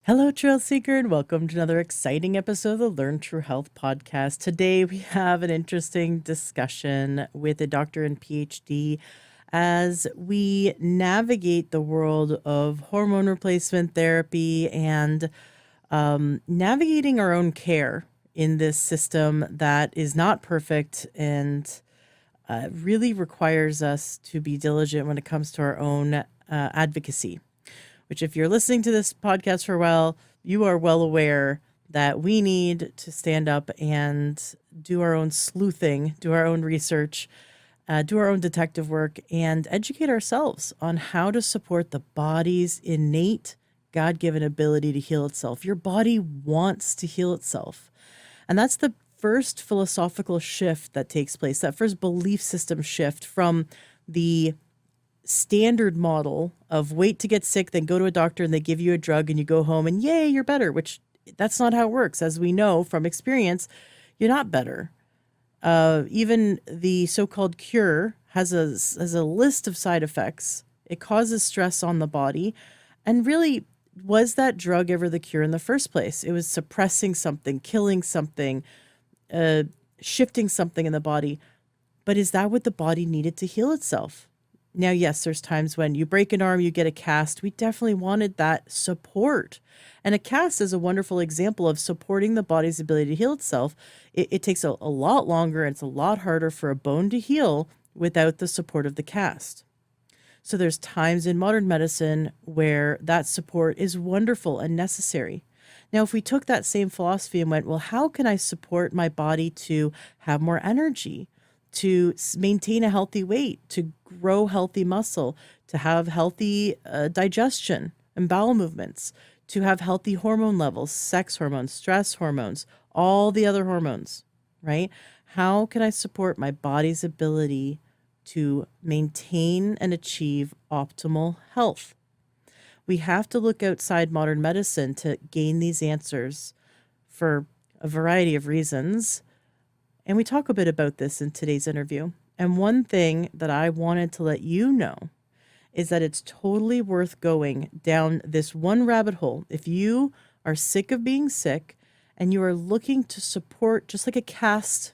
Hello, Trail Seeker, and welcome to another exciting episode of the Learn True Health podcast. Today, we have an interesting discussion with a doctor and PhD as we navigate the world of hormone replacement therapy and navigating our own care in this system that is not perfect and really requires us to be diligent when it comes to our own advocacy. Which, if you're listening to this podcast for a while, you are well aware that we need to stand up and do our own sleuthing, do our own research, do our own detective work, and educate ourselves on how to support the body's innate God-given ability to heal itself. Your body wants to heal itself. And that's the first philosophical shift that takes place, that first belief system shift from the standard model of wait to get sick, then go to a doctor and they give you a drug and you go home and yay, you're better, which that's not how it works. As we know from experience, you're not better. Even the so-called cure has a list of side effects. It causes stress on the body. And really, was that drug ever the cure in the first place? It was suppressing something, killing something, shifting something in the body. But is that what the body needed to heal itself? Now, yes, there's times when you break an arm, you get a cast. We definitely wanted that support. And a cast is a wonderful example of supporting the body's ability to heal itself. It takes a lot longer and it's a lot harder for a bone to heal without the support of the cast. So there's times in modern medicine where that support is wonderful and necessary. Now, if we took that same philosophy and went, well, how can I support my body to have more energy, to maintain a healthy weight, to grow healthy muscle, to have healthy digestion and bowel movements, to have healthy hormone levels, sex hormones, stress hormones, all the other hormones, right? How can I support my body's ability to maintain and achieve optimal health? We have to look outside modern medicine to gain these answers for a variety of reasons. And we talk a bit about this in today's interview. And one thing that I wanted to let you know is that it's totally worth going down this one rabbit hole. If you are sick of being sick and you are looking to support, just like a cast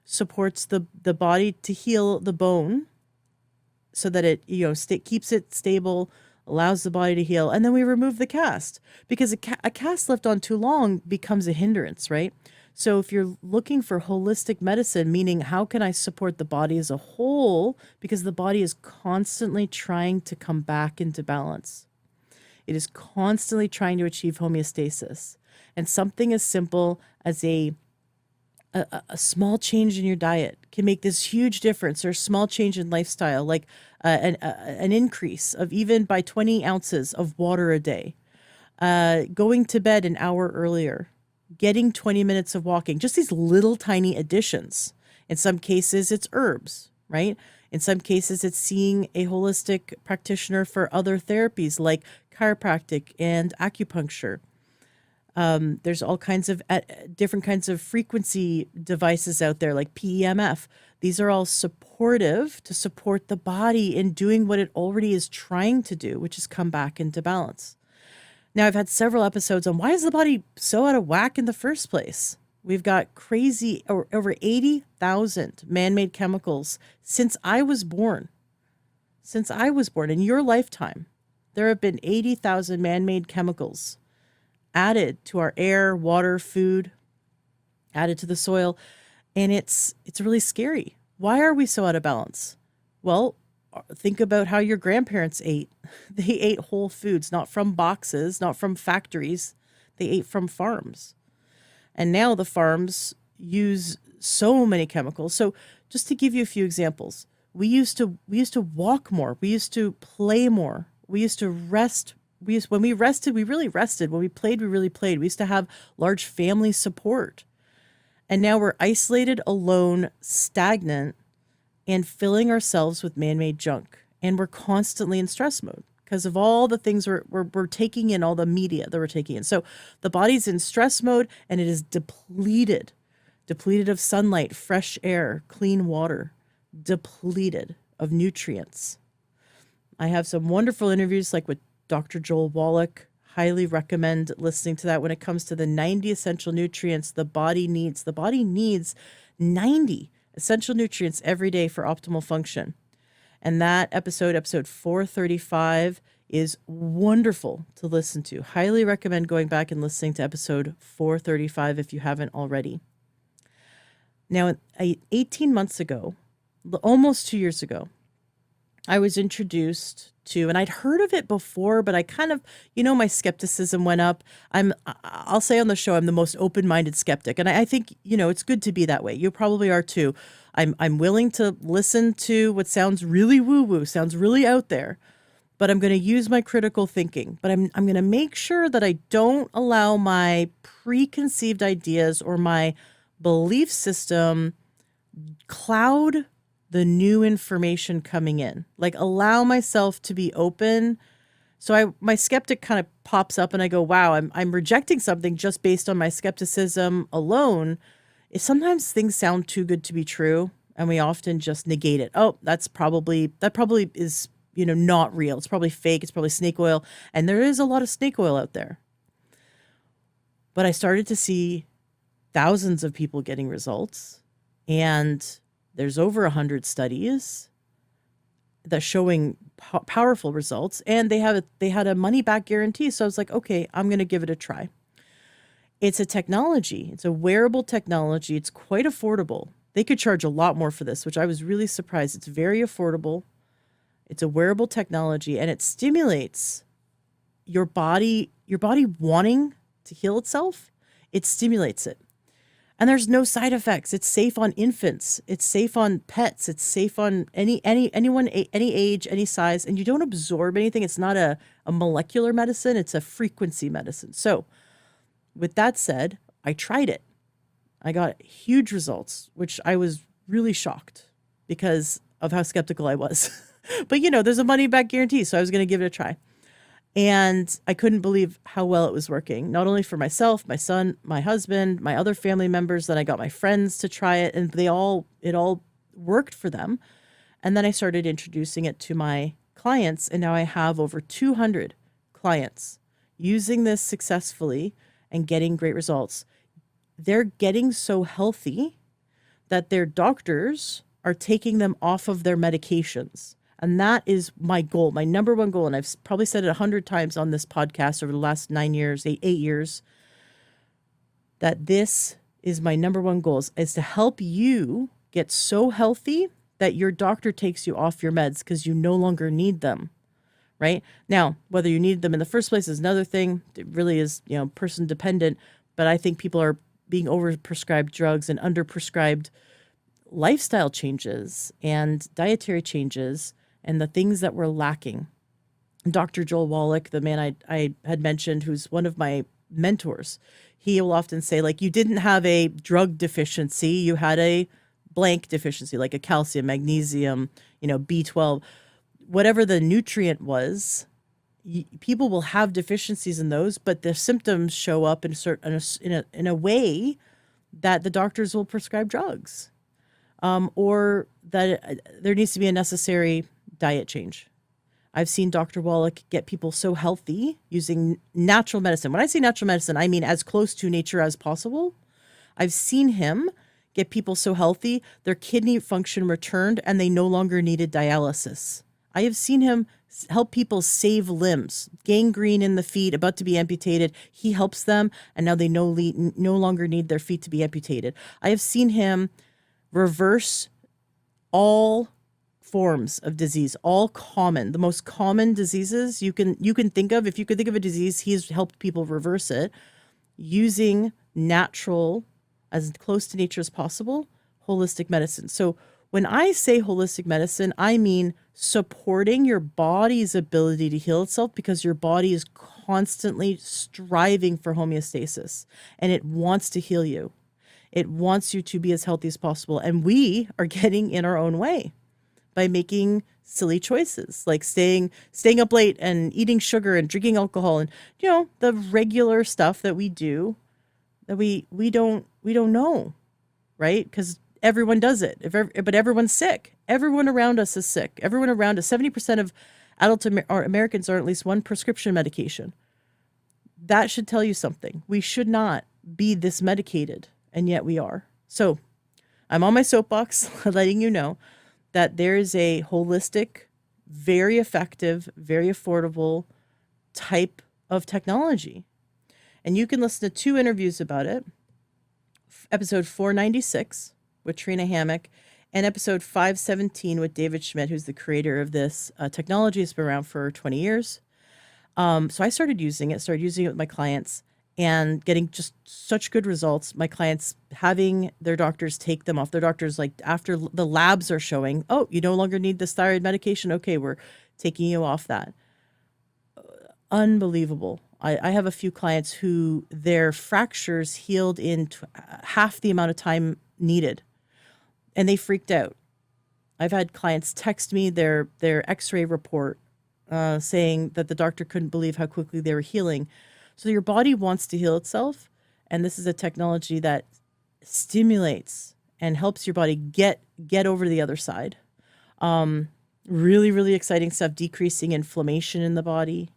supports the body to heal the bone so that it keeps it stable, allows the body to heal, and then we remove the cast because a cast left on too long becomes a hindrance, right? So if you're looking for holistic medicine, meaning how can I support the body as a whole, because the body is constantly trying to come back into balance. It is constantly trying to achieve homeostasis. And something as simple as a small change in your diet can make this huge difference, or a small change in lifestyle, like an increase of even by 20 ounces of water a day, going to bed an hour earlier, getting 20 minutes of walking, just these little tiny additions. In some cases, it's herbs, right? In some cases, it's seeing a holistic practitioner for other therapies like chiropractic and acupuncture. There's all kinds of different kinds of frequency devices out there like PEMF. These are all supportive to support the body in doing what it already is trying to do, which is come back into balance. Now, I've had several episodes on why is the body so out of whack in the first place? We've got crazy over 80,000 man-made chemicals since I was born. Since I was born, in your lifetime, there have been 80,000 man-made chemicals added to our air, water, food, added to the soil, and it's really scary. Why are we so out of balance? Well, think about how your grandparents ate. They ate whole foods, not from boxes, not from factories. They ate from farms. And now the farms use so many chemicals. So just to give you a few examples, we used to walk more. We used to play more. We used to rest. When we rested, we really rested. When we played, we really played. We used to have large family support. And now we're isolated, alone, stagnant, and filling ourselves with man-made junk. And we're constantly in stress mode because of all the things we're taking in, all the media that we're taking in. So the body's in stress mode and it is depleted of sunlight, fresh air, clean water, depleted of nutrients. I have some wonderful interviews like with Dr. Joel Wallach. highly recommend listening to that when it comes to the 90 essential nutrients the body needs. The body needs 90 essential nutrients every day for optimal function. And that episode 435, is wonderful to listen to. Highly recommend going back and listening to episode 435 if you haven't already. Now, 18 months ago, almost 2 years ago, I was introduced to, and I'd heard of it before, but I kind of, my skepticism went up. I'll say on the show, I'm the most open-minded skeptic. And I think, it's good to be that way. You probably are too. I'm willing to listen to what sounds really woo-woo, sounds really out there, but I'm going to use my critical thinking. But I'm going to make sure that I don't allow my preconceived ideas or my belief system cloud the new information coming in. Like, allow myself to be open. So my skeptic kind of pops up and I go, wow, I'm rejecting something just based on my skepticism alone. Sometimes things sound too good to be true and we often just negate it. Oh, that probably is, not real. It's probably fake. It's probably snake oil. And there is a lot of snake oil out there. But I started to see thousands of people getting results, and there's over 100 studies that showing powerful results, and they had a money back guarantee. So I was like, okay, I'm going to give it a try. It's a technology. It's a wearable technology. It's quite affordable. They could charge a lot more for this, which I was really surprised. It's very affordable. It's a wearable technology, and it stimulates your body wanting to heal itself. It stimulates it. And there's no side effects. It's safe on infants. It's safe on pets. It's safe on anyone, any age, any size. And you don't absorb anything. It's not a molecular medicine. It's a frequency medicine. So with that said, I tried it. I got huge results, which I was really shocked because of how skeptical I was. But, there's a money back guarantee. So I was going to give it a try. And I couldn't believe how well it was working, not only for myself, my son, my husband, my other family members. Then I got my friends to try it, and it all worked for them. And then I started introducing it to my clients, and now I have over 200 clients using this successfully and getting great results. They're getting so healthy that their doctors are taking them off of their medications. And that is my goal, my number one goal. And I've probably said it 100 times on this podcast over the last 8 years, that this is my number one goal, is to help you get so healthy that your doctor takes you off your meds because you no longer need them, right? Now, whether you need them in the first place is another thing. It really is, person dependent. But I think people are being overprescribed drugs and underprescribed lifestyle changes and dietary changes and the things that we're lacking. Dr. Joel Wallach, the man I had mentioned, who's one of my mentors, he will often say, like, you didn't have a drug deficiency, you had a blank deficiency, like a calcium, magnesium, B12, whatever the nutrient was. People will have deficiencies in those, but the symptoms show up in a way that the doctors will prescribe drugs, or that there needs to be a necessary diet change. I've seen Dr. Wallach get people so healthy using natural medicine. When I say natural medicine, I mean as close to nature as possible. I've seen him get people so healthy, their kidney function returned and they no longer needed dialysis. I have seen him help people save limbs, gangrene in the feet, about to be amputated. He helps them, and now they no longer need their feet to be amputated. I have seen him reverse all forms of disease, the most common diseases you can think of. If you could think of a disease, he's helped people reverse it using natural, as close to nature as possible, holistic medicine. So when I say holistic medicine, I mean supporting your body's ability to heal itself, because your body is constantly striving for homeostasis and it wants to heal you. It wants you to be as healthy as possible. And we are getting in our own way by making silly choices, like staying up late and eating sugar and drinking alcohol and, the regular stuff that we do that we don't know, right? Because everyone does it, but everyone's sick. Everyone around us is sick. Everyone around us, 70% of adult Americans are on at least one prescription medication. that should tell you something. We should not be this medicated, and yet we are. So I'm on my soapbox letting you know that there is a holistic, very effective, very affordable type of technology. And you can listen to 2 interviews about it. Episode 496 with Trina Hammock and episode 517 with David Schmidt, who's the creator of this technology. It's been around for 20 years. So I started using it with my clients and getting just such good results. My clients having their doctors take them off. Their doctors, like after the labs are showing, oh, you no longer need this thyroid medication. Okay, we're taking you off that. Unbelievable. I have a few clients who their fractures healed in half the amount of time needed, and they freaked out. I've had clients text me their x-ray report saying that the doctor couldn't believe how quickly they were healing. So your body wants to heal itself, and this is a technology that stimulates and helps your body get over the other side. Really, really exciting stuff, decreasing inflammation in the body,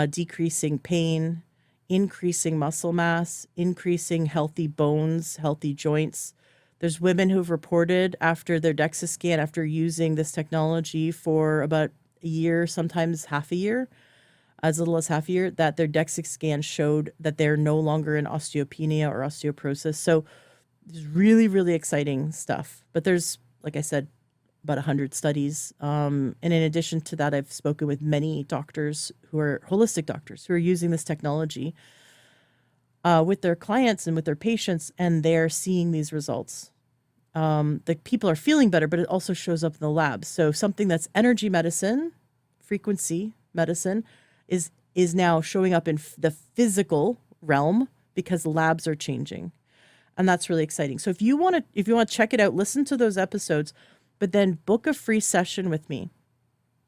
decreasing pain, increasing muscle mass, increasing healthy bones, healthy joints. There's women who've reported after their DEXA scan, after using this technology for about a year, sometimes half a year, as little as half a year, that their DEXA scan showed that they're no longer in osteopenia or osteoporosis. So there's really, really exciting stuff. But there's, like I said, about 100 studies. And in addition to that, I've spoken with many doctors who are holistic doctors who are using this technology with their clients and with their patients, and they're seeing these results. The people are feeling better, but it also shows up in the labs. So something that's energy medicine, frequency medicine, is now showing up in the physical realm because labs are changing, and that's really exciting. So if you want to check it out, listen to those episodes, but then book a free session with me.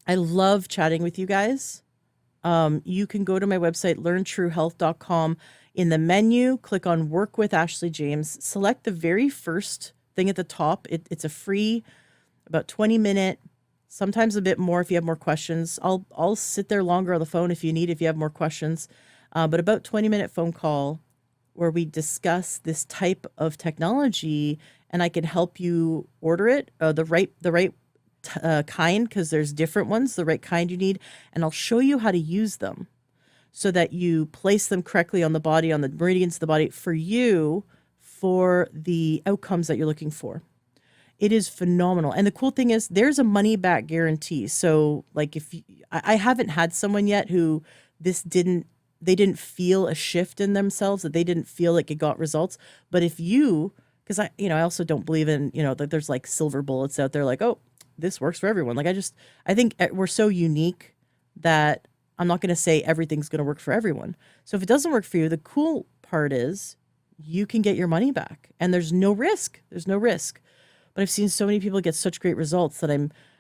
I love chatting with you guys. You can go to my website, learntruehealth.com. In the menu, click on Work with Ashley James. Select the very first thing at the top. It's a free, about 20-minute, sometimes a bit more if you have more questions. I'll sit there longer on the phone if you have more questions. But about 20-minute phone call where we discuss this type of technology, and I can help you order it the right kind, because there's different ones, the right kind you need, and I'll show you how to use them so that you place them correctly on the body, on the meridians of the body for you, for the outcomes that you're looking for. It is phenomenal. And the cool thing is there's a money back guarantee. So like I haven't had someone yet who they didn't feel a shift in themselves, that they didn't feel like it got results. But if you, because I also don't believe in, that there's like silver bullets out there, like, oh, this works for everyone. Like I think we're so unique that I'm not going to say everything's going to work for everyone. So if it doesn't work for you, the cool part is you can get your money back, and there's no risk. There's no risk. But I've seen so many people get such great results that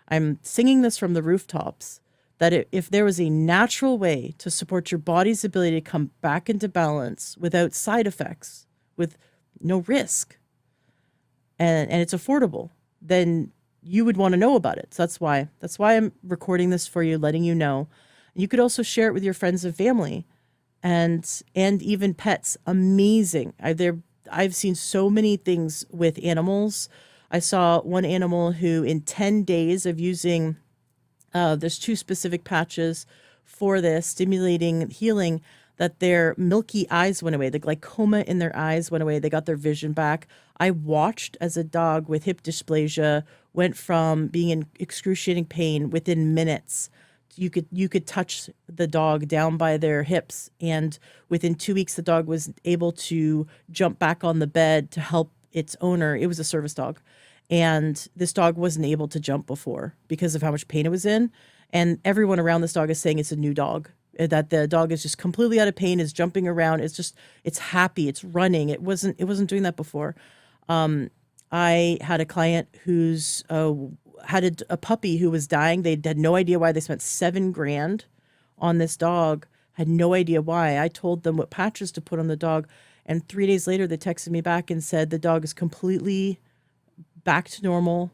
I'm singing this from the rooftops, that if there was a natural way to support your body's ability to come back into balance without side effects, with no risk, and it's affordable, then you would want to know about it. So that's why I'm recording this for you, letting you know. You could also share it with your friends and family, and even pets. Amazing. I've seen so many things with animals. I saw one animal who, in 10 days of using, there's 2 specific patches for this, stimulating healing, that their milky eyes went away. The glaucoma in their eyes went away. They got their vision back. I watched as a dog with hip dysplasia went from being in excruciating pain within minutes. You could touch the dog down by their hips, and within 2 weeks, the dog was able to jump back on the bed to help its owner. It was a service dog. And this dog wasn't able to jump before because of how much pain it was in. And everyone around this dog is saying it's a new dog, that the dog is just completely out of pain, is jumping around. It's happy. It's running. It wasn't doing that before. I had a client who's had a puppy who was dying. They had no idea why. They spent $7,000 on this dog, had no idea why. I told them what patches to put on the dog. And 3 days later, they texted me back and said the dog is completely back to normal.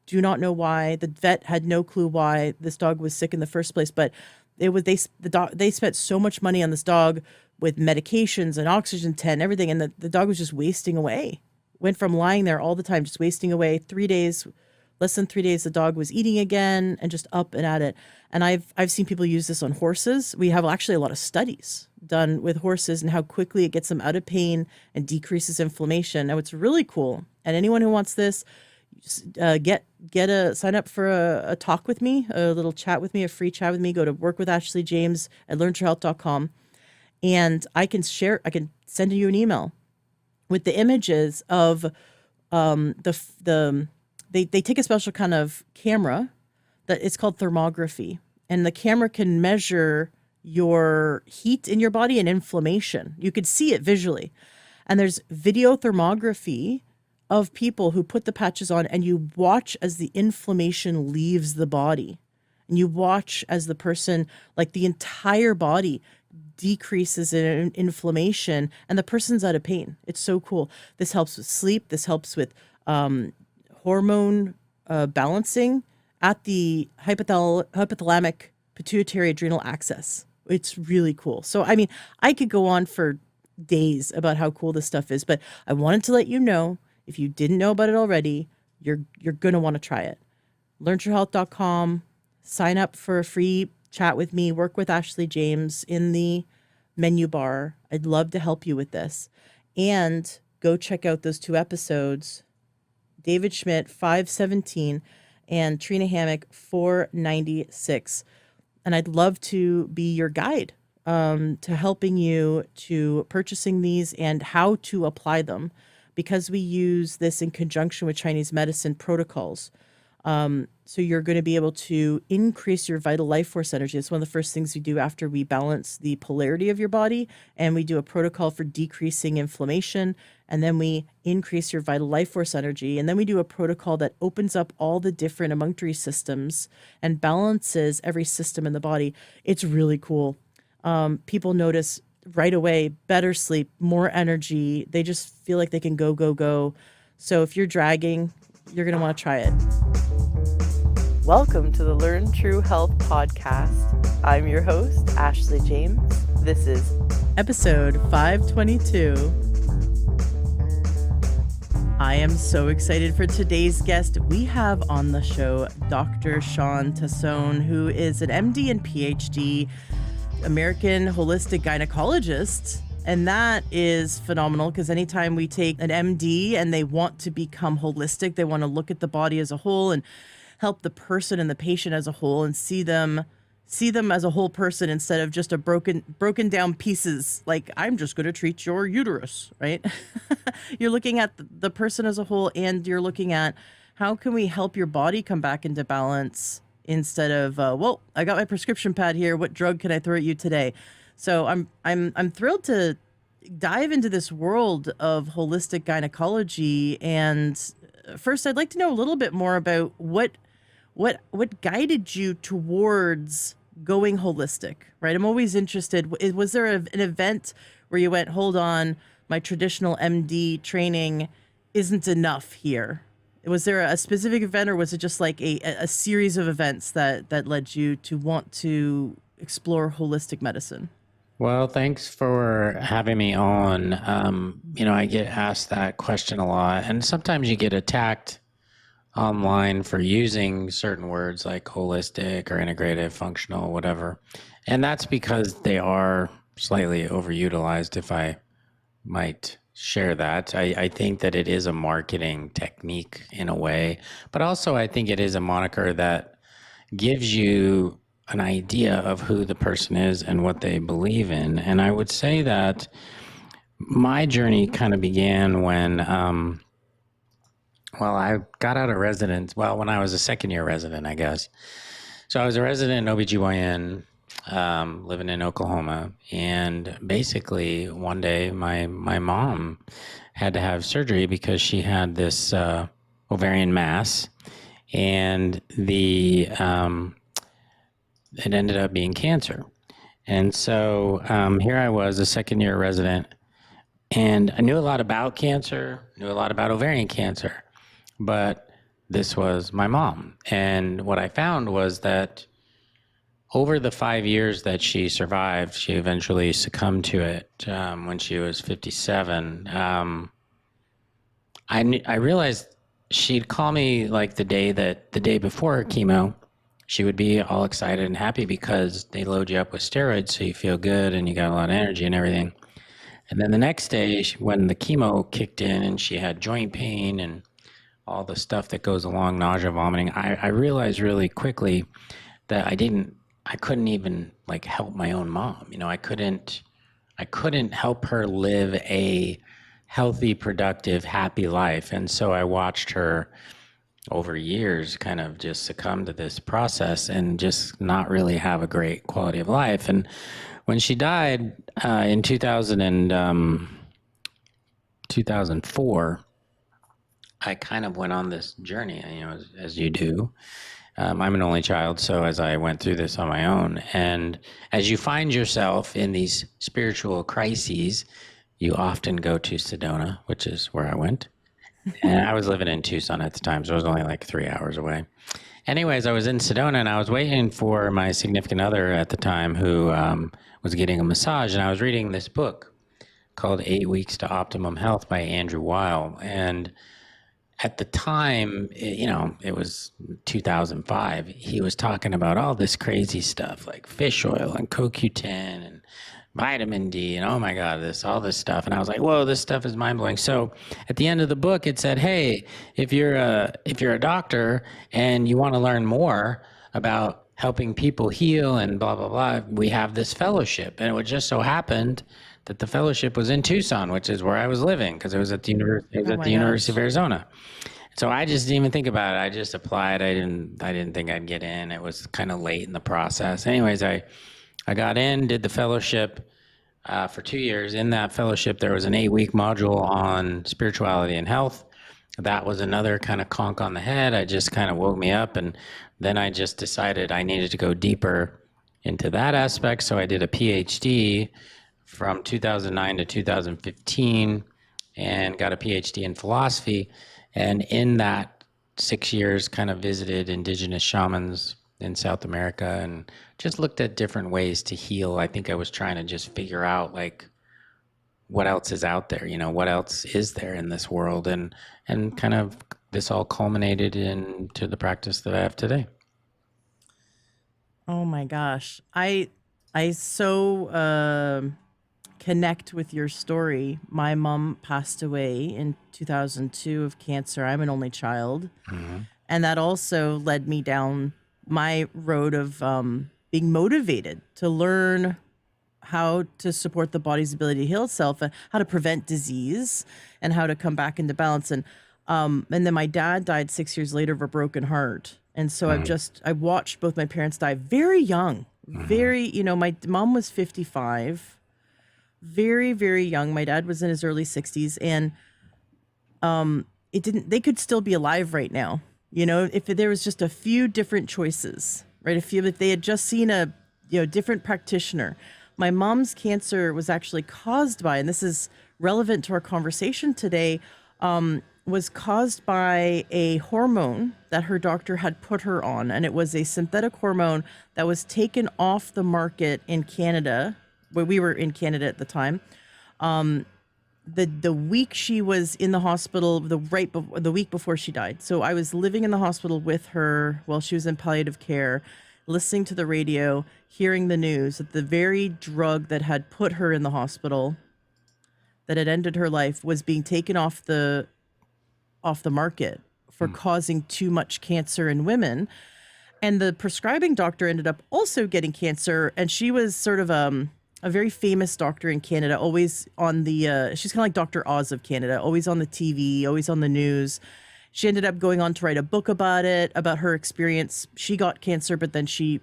Do not know why. The vet had no clue why this dog was sick in the first place, but it was the dog. They spent so much money on this dog with medications and oxygen tent and everything, and the dog was just wasting away. Went from lying there all the time, just wasting away. 3 days, less than 3 days, the dog was eating again and just up and at it. And I've seen people use this on horses. We have actually a lot of studies done with horses and how quickly it gets them out of pain and decreases inflammation. Now it's really cool. And anyone who wants this, sign up for a talk with me, a little chat with me, a free chat with me. Go to workwithashleyjames@learntruehealth.com, and I can send you an email with the images of they take a special kind of camera that it's called thermography, and the camera can measure your heat in your body and inflammation. You could see it visually. And there's video thermography of people who put the patches on, and you watch as the inflammation leaves the body. And you watch as the person, like the entire body decreases in inflammation and the person's out of pain. It's so cool. This helps with sleep. This helps with hormone balancing at the hypothalamic pituitary adrenal axis. It's really cool. So, I mean, I could go on for days about how cool this stuff is, but I wanted to let you know, if you didn't know about it already, you're going to want to try it. LearnTrueHealth.com, sign up for a free chat with me, work with Ashley James in the menu bar. I'd love to help you with this. And go check out those 2 episodes, David Schmidt, 517, and Trina Hammock, 496. And I'd love to be your guide to helping you to purchasing these and how to apply them, because we use this in conjunction with Chinese medicine protocols. So you're going to be able to increase your vital life force energy. It's one of the first things we do after we balance the polarity of your body, and we do a protocol for decreasing inflammation, and then we increase your vital life force energy, and then we do a protocol that opens up all the different emunctory systems and balances every system in the body. It's really cool. People notice right away better sleep, more energy. They just feel like they can go, go, go. So if you're dragging, you're going to want to try it. Welcome to the Learn True Health podcast. I'm your host, Ashley James. This is episode 522. I am so excited for today's guest. We have on the show Dr. Shawn Tassone, who is an MD and PhD American holistic gynecologist. And that is phenomenal, because anytime we take an MD and they want to become holistic, they want to look at the body as a whole and help the person and the patient as a whole and see them as a whole person instead of just a broken down pieces. Like, I'm just going to treat your uterus, right? You're looking at the person as a whole, and you're looking at how can we help your body come back into balance instead of, well, I got my prescription pad here. What drug can I throw at you today? So I'm thrilled to dive into this world of holistic gynecology. And first, I'd like to know a little bit more about what guided you towards going holistic, right? I'm always interested. Was there an event where you went, hold on, my traditional MD training isn't enough here? Was there a specific event, or was it just like a series of events that led you to want to explore holistic medicine? Well, thanks for having me on. I get asked that question a lot, and sometimes you get attacked online for using certain words like holistic or integrative, functional, whatever. And that's because they are slightly overutilized, if I might share that. I think that it is a marketing technique in a way, but also I think it is a moniker that gives you an idea of who the person is and what they believe in. And I would say that my journey kind of began when, I got out of residence. Well, when I was a second year resident, I guess. So I was a resident in OBGYN, living in Oklahoma. And basically one day my mom had to have surgery because she had this ovarian mass, and it ended up being cancer. And so here I was, a second year resident, and I knew a lot about cancer, knew a lot about ovarian cancer, but this was my mom. And what I found was that over the 5 years that she survived, she eventually succumbed to it when she was 57. I realized she'd call me like the day before her chemo. She would be all excited and happy because they load you up with steroids, so you feel good and you got a lot of energy and everything. And then the next day, when the chemo kicked in and she had joint pain and all the stuff that goes along, nausea, vomiting, I realized really quickly that I couldn't even like help my own mom. I couldn't help her live a healthy, productive, happy life. And so I watched her over years kind of just succumb to this process and just not really have a great quality of life. And when she died in 2004, I kind of went on this journey, as you do. I'm an only child, so as I went through this on my own, and as you find yourself in these spiritual crises, you often go to Sedona, which is where I went. And I was living in Tucson at the time, so it was only like 3 hours away. Anyways, I was in Sedona and I was waiting for my significant other at the time who was getting a massage, and I was reading this book called 8 Weeks to Optimum Health by Andrew Weil. And at the time, it was 2005. He was talking about all this crazy stuff like fish oil and CoQ10 and vitamin D and oh my God, all this stuff. And I was like, whoa, this stuff is mind blowing. So at the end of the book, it said, hey, if you're a doctor and you want to learn more about helping people heal and blah, blah, blah, we have this fellowship. And it just so happened that the fellowship was in Tucson, which is where I was living because it was at the University of Arizona. So I just didn't even think about it. I just applied. I didn't think I'd get in. It was kind of late in the process. Anyways, I got in, did the fellowship for 2 years. In that fellowship, there was an 8-week module on spirituality and health. That was another kind of conk on the head. I just kind of woke me up, and then I just decided I needed to go deeper into that aspect. So I did a PhD from 2009 to 2015 and got a PhD in philosophy. And in that 6 years, kind of visited indigenous shamans in South America and just looked at different ways to heal. I think I was trying to just figure out like what else is out there, what else is there in this world, and kind of this all culminated into the practice that I have today. Oh my gosh. I so connect with your story. My mom passed away in 2002 of cancer. I'm an only child. Mm-hmm. And that also led me down my road of being motivated to learn how to support the body's ability to heal itself, and how to prevent disease, and how to come back into balance. And then my dad died 6 years later of a broken heart. And so I watched both my parents die very young, very, my mom was 55, very, very young. My dad was in his early 60s, and they could still be alive right now. If there was just a few different choices, right? If they had just seen a, different practitioner. My mom's cancer was actually caused by, and this is relevant to our conversation today, was caused by a hormone that her doctor had put her on. And it was a synthetic hormone that was taken off the market in Canada, where we were in Canada at the time. The week she was in the hospital, the week before she died. So I was living in the hospital with her while she was in palliative care, listening to the radio, hearing the news that the very drug that had put her in the hospital, that had ended her life, was being taken off the market for causing too much cancer in women. And the prescribing doctor ended up also getting cancer, and she was sort of a very famous doctor in Canada, always on the, she's kind of like Dr. Oz of Canada, always on the TV, always on the news. She ended up going on to write a book about it, about her experience. She got cancer, but then she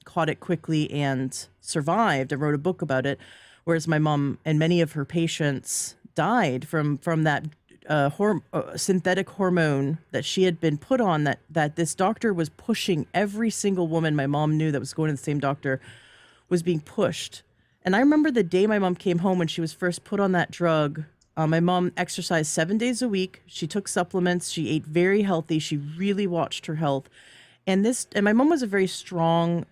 caught it quickly and survived and wrote a book about it. Whereas my mom and many of her patients died from that synthetic hormone that she had been put on, that this doctor was pushing. Every single woman my mom knew that was going to the same doctor was being pushed. And I remember the day my mom came home when she was first put on that drug. My mom exercised 7 days a week. She took supplements. She ate very healthy. She really watched her health. And my mom was a very strong,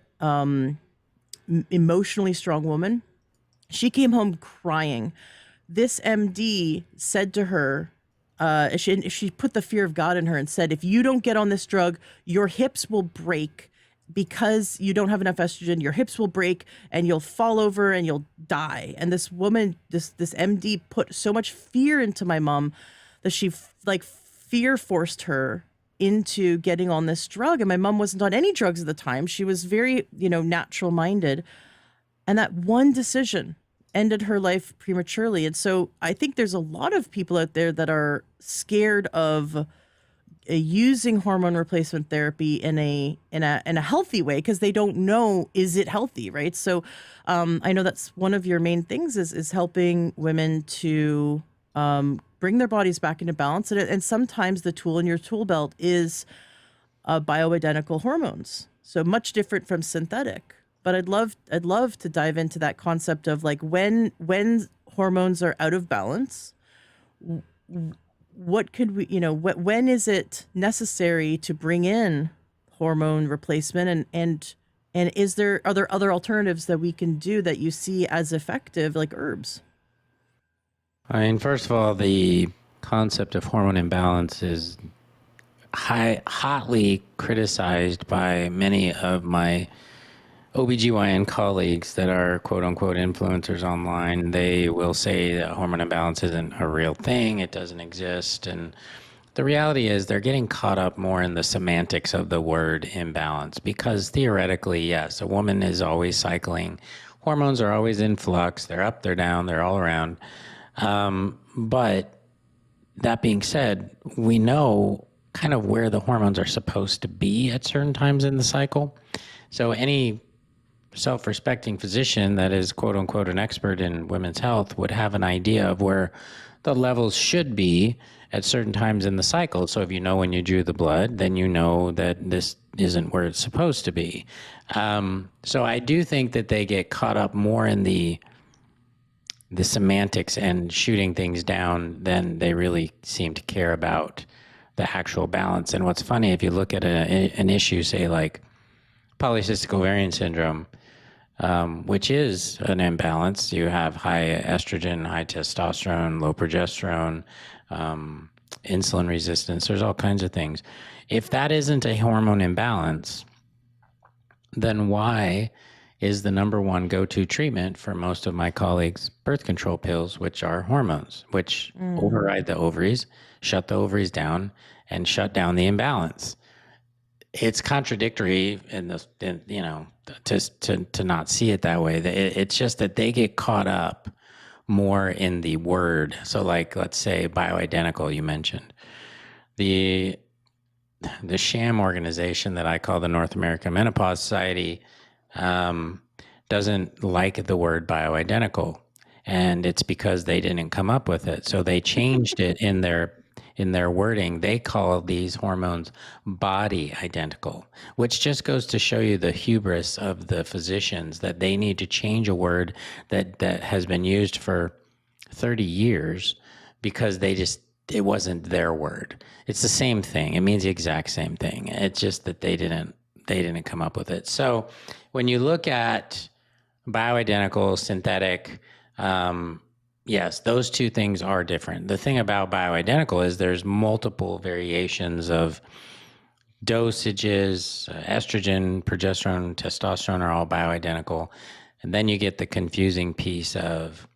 emotionally strong woman. She came home crying. This MD said to her, she put the fear of God in her and said, if you don't get on this drug, your hips will break because you don't have enough estrogen. Your hips will break and you'll fall over and you'll die. And this woman, this MD, put so much fear into my mom that she like fear forced her into getting on this drug. And my mom wasn't on any drugs at the time. She was very, natural minded. And that one decision ended her life prematurely. And so I think there's a lot of people out there that are scared of using hormone replacement therapy in a healthy way because they don't know, is it healthy, right? So I know that's one of your main things is helping women to bring their bodies back into balance. And sometimes the tool in your tool belt is bioidentical hormones. So much different from synthetic. But I'd love to dive into that concept of like when hormones are out of balance, what could we, when is it necessary to bring in hormone replacement, and are there other alternatives that we can do that you see as effective, like herbs? I mean, first of all, the concept of hormone imbalance is hotly criticized by many of my OBGYN colleagues that are quote unquote influencers online. They will say that hormone imbalance isn't a real thing, it doesn't exist. And the reality is they're getting caught up more in the semantics of the word imbalance because theoretically, yes, a woman is always cycling. Hormones are always in flux. They're up, they're down, they're all around. But that being said, we know kind of where the hormones are supposed to be at certain times in the cycle. So any self-respecting physician that is quote unquote an expert in women's health would have an idea of where the levels should be at certain times in the cycle. So if you know when you drew the blood, then you know that this isn't where it's supposed to be. So I do think that they get caught up more in the semantics and shooting things down than they really seem to care about the actual balance. And what's funny, if you look at an issue, say like polycystic ovarian syndrome, which is an imbalance. You have high estrogen, high testosterone, low progesterone, insulin resistance. There's all kinds of things. If that isn't a hormone imbalance, then why is the number one go-to treatment for most of my colleagues birth control pills, which are hormones, which override the ovaries, shut the ovaries down, and shut down the imbalance? It's contradictory to not see it that way. It's just that they get caught up more in the word. So like, let's say bioidentical, you mentioned. The sham organization that I call the North American Menopause Society doesn't like the word bioidentical. And it's because they didn't come up with it. So they changed it in their wording. They call these hormones body identical, which just goes to show you the hubris of the physicians that they need to change a word that has been used for 30 years because it wasn't their word. It's the same thing. It means the exact same thing. It's just that they didn't come up with it. So when you look at bioidentical, synthetic, yes, those two things are different. The thing about bioidentical is there's multiple variations of dosages, estrogen, progesterone, testosterone are all bioidentical. And then you get the confusing piece of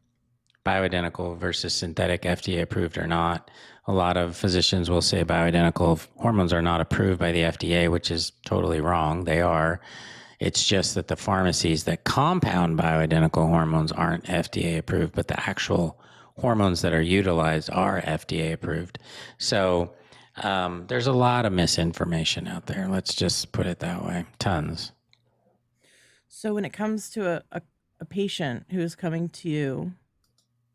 bioidentical versus synthetic, FDA approved or not. A lot of physicians will say bioidentical hormones are not approved by the FDA, which is totally wrong. They are. It's just that the pharmacies that compound bioidentical hormones aren't FDA approved, but the actual hormones that are utilized are FDA approved. So there's a lot of misinformation out there. Let's just put it that way. Tons. So when it comes to a patient who is coming to you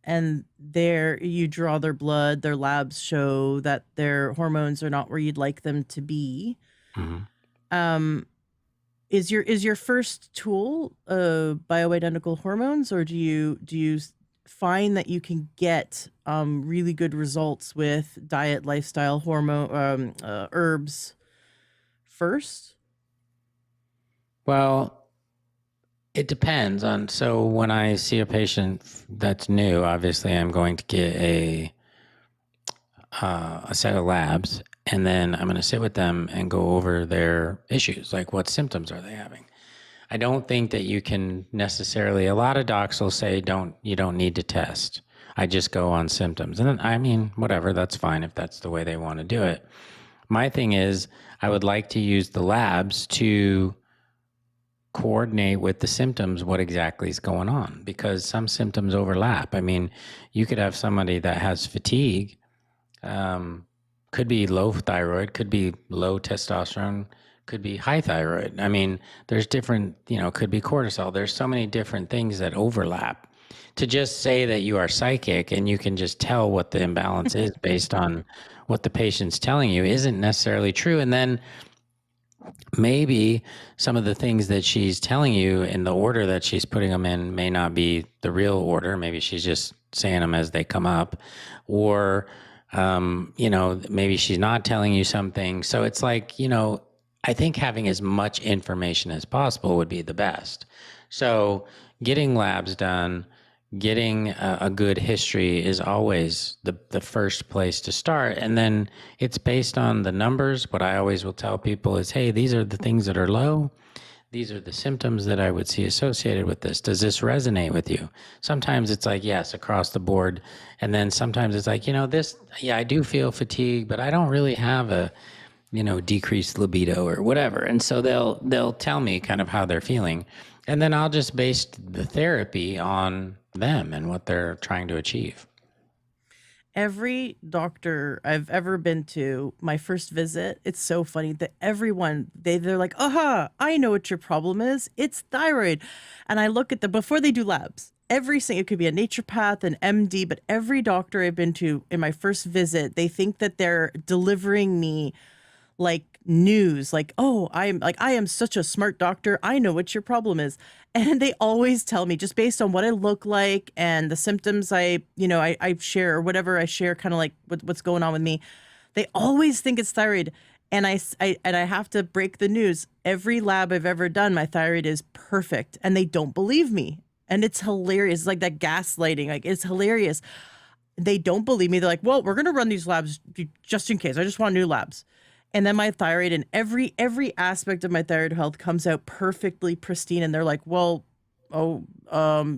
and you draw their blood, their labs show that their hormones are not where you'd like them to be. Mhm. Is your first tool bioidentical hormones, or do you find that you can get really good results with diet, lifestyle, hormone herbs first? Well, it depends on. So when I see a patient that's new, obviously I'm going to get a set of labs, and then I'm going to sit with them and go over their issues, like what symptoms are they having. I don't think that you can necessarily. A lot of docs will say, "Don't you don't need to test. I just go on symptoms." And then, I mean, whatever, that's fine if that's the way they want to do it. My thing is, I would like to use the labs to coordinate with the symptoms what exactly is going on, because some symptoms overlap. I mean, you could have somebody that has fatigue, um, could be low thyroid, could be low testosterone, could be high thyroid. I mean, there's different, could be cortisol. There's so many different things that overlap. To just say that you are psychic and you can just tell what the imbalance is based on what the patient's telling you isn't necessarily true. And then maybe some of the things that she's telling you in the order that she's putting them in may not be the real order. Maybe she's just saying them as they come up, or maybe she's not telling you something. So it's like, I think having as much information as possible would be the best. So getting labs done, getting a good history is always the first place to start. And then it's based on the numbers. What I always will tell people is, hey, these are the things that are low. These are the symptoms that I would see associated with this. Does this resonate with you? Sometimes it's like, yes, across the board. And then sometimes it's like, this, yeah, I do feel fatigue, but I don't really have a, decreased libido or whatever. And so they'll tell me kind of how they're feeling. And then I'll just base the therapy on them and what they're trying to achieve. Every doctor I've ever been to, my first visit, it's so funny that everyone they're like, "Aha, I know what your problem is. It's thyroid." And I look at them before they do labs. Every single, it could be a naturopath, an MD, but every doctor I've been to in my first visit, they think that they're delivering me like news, like, "Oh, I am such a smart doctor. I know what your problem is." And they always tell me just based on what I look like and the symptoms I share or whatever I share, kind of like what's going on with me. They always think it's thyroid. And I have to break the news. Every lab I've ever done, my thyroid is perfect, and they don't believe me. And it's hilarious. It's like that gaslighting. Like, it's hilarious. They don't believe me. They're like, "Well, we're going to run these labs just in case. I just want new labs." And then my thyroid and every aspect of my thyroid health comes out perfectly pristine. And they're like, "Well, oh,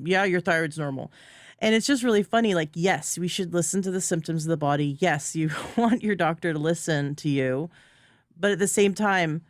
yeah, your thyroid's normal." And it's just really funny. Like, yes, we should listen to the symptoms of the body. Yes, you want your doctor to listen to you. But at the same time,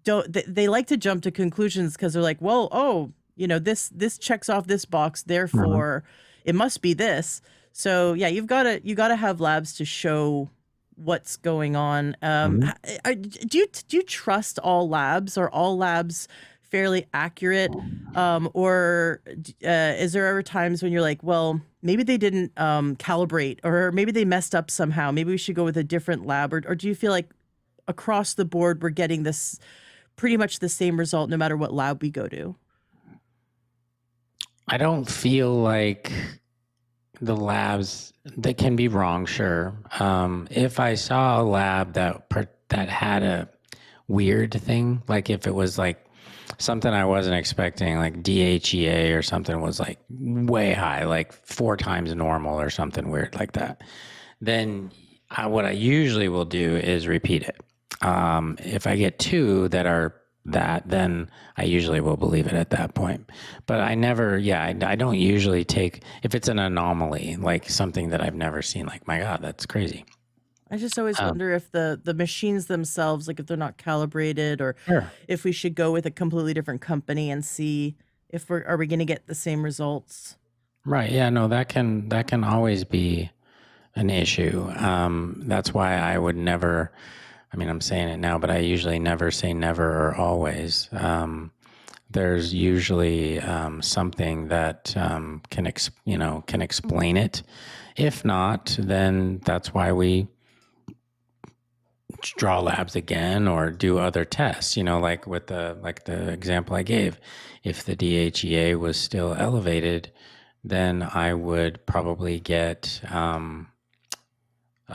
they like to jump to conclusions because they're like, "Well, oh, this checks off this box, Mhm. therefore it must be this." So yeah, you gotta have labs to show what's going on. Mhm. Do you trust all labs? Are all labs fairly accurate? Or is there ever times when you're like, well, maybe they didn't calibrate, or maybe they messed up somehow? Maybe we should go with a different lab, or do you feel like across the board we're getting this pretty much the same result no matter what lab we go to? I don't feel like the labs, they can be wrong, sure. If I saw a lab that had a weird thing, like if it was like something I wasn't expecting, like DHEA or something was like way high, like 4 times normal or something weird like that, then what I usually will do is repeat it. If I get two that are that, then I usually will believe it at that point. But I never, yeah, I don't usually take, if it's an anomaly, like something that I've never seen, like, my God, that's crazy. I just always Um, wonder if the machines themselves, like if they're not calibrated, or sure. if we should go with a completely different company and see if we going to get the same results. Right. Yeah. No, that can always be an issue. That's why I would never. I mean, I'm saying it now, but I usually never say never or always. There's usually something that can explain it. If not, then that's why we draw labs again or do other tests. Like with the example I gave, if the DHEA was still elevated, then I would probably get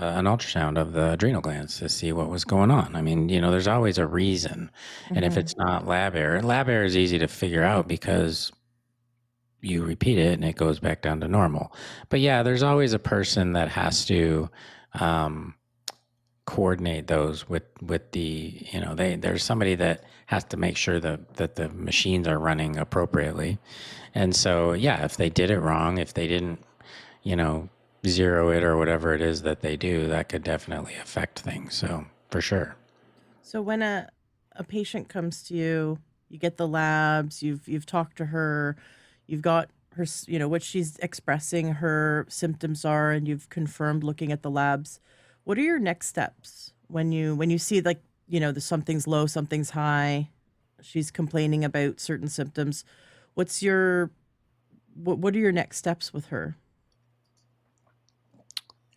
an ultrasound of the adrenal glands to see what was going on. I mean, there's always a reason. And if Hmm. it's not lab error is easy to figure out because you repeat it and it goes back down to normal. But yeah, there's always a person that has to um, coordinate those with the there's somebody that has to make sure that the machines are running appropriately. And so yeah, if they did it wrong, if they didn't you know zero it or whatever it is that they do, that could definitely affect things, so for sure. So when a patient comes to you, you get the labs, you've talked to her, you've got her, what she's expressing her symptoms are, and you've confirmed looking at the labs. What are your next steps when you see, like, the something's low, something's high, she's complaining about certain symptoms. What's your what are your next steps with her?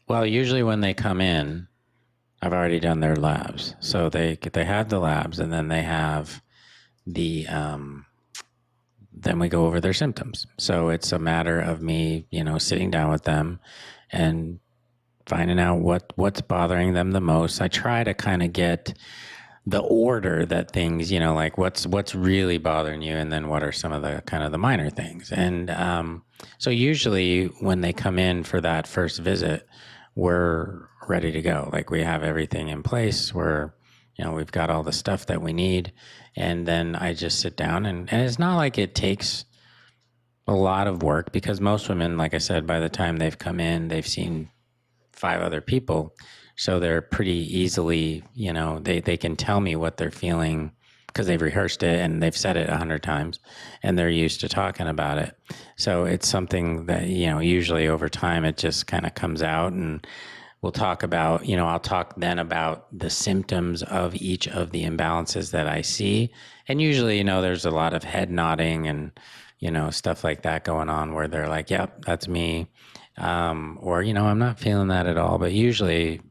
Well, usually when they come in, I've already done their labs, so they have the labs, and then they have the then we go over their symptoms. So it's a matter of me, sitting down with them and finding out what's bothering them the most. I try to kind of get the order that things, like what's really bothering you, and then what are some of the kind of the minor things. And so usually when they come in for that first visit, we're ready to go. Like we have everything in place. We've got all the stuff that we need, and then I just sit down, and it's not like it takes a lot of work, because most women, like I said, by the time they've come in, they've seen 5 other people. So they're pretty easily, they can tell me what they're feeling because they've rehearsed it and they've said it 100 times and they're used to talking about it. So it's something that, usually over time it just kind of comes out, and we'll talk about, I'll talk then about the symptoms of each of the imbalances that I see. And usually, there's a lot of head nodding and, stuff like that going on where they're like, yep, that's me. Or, I'm not feeling that at all, but usually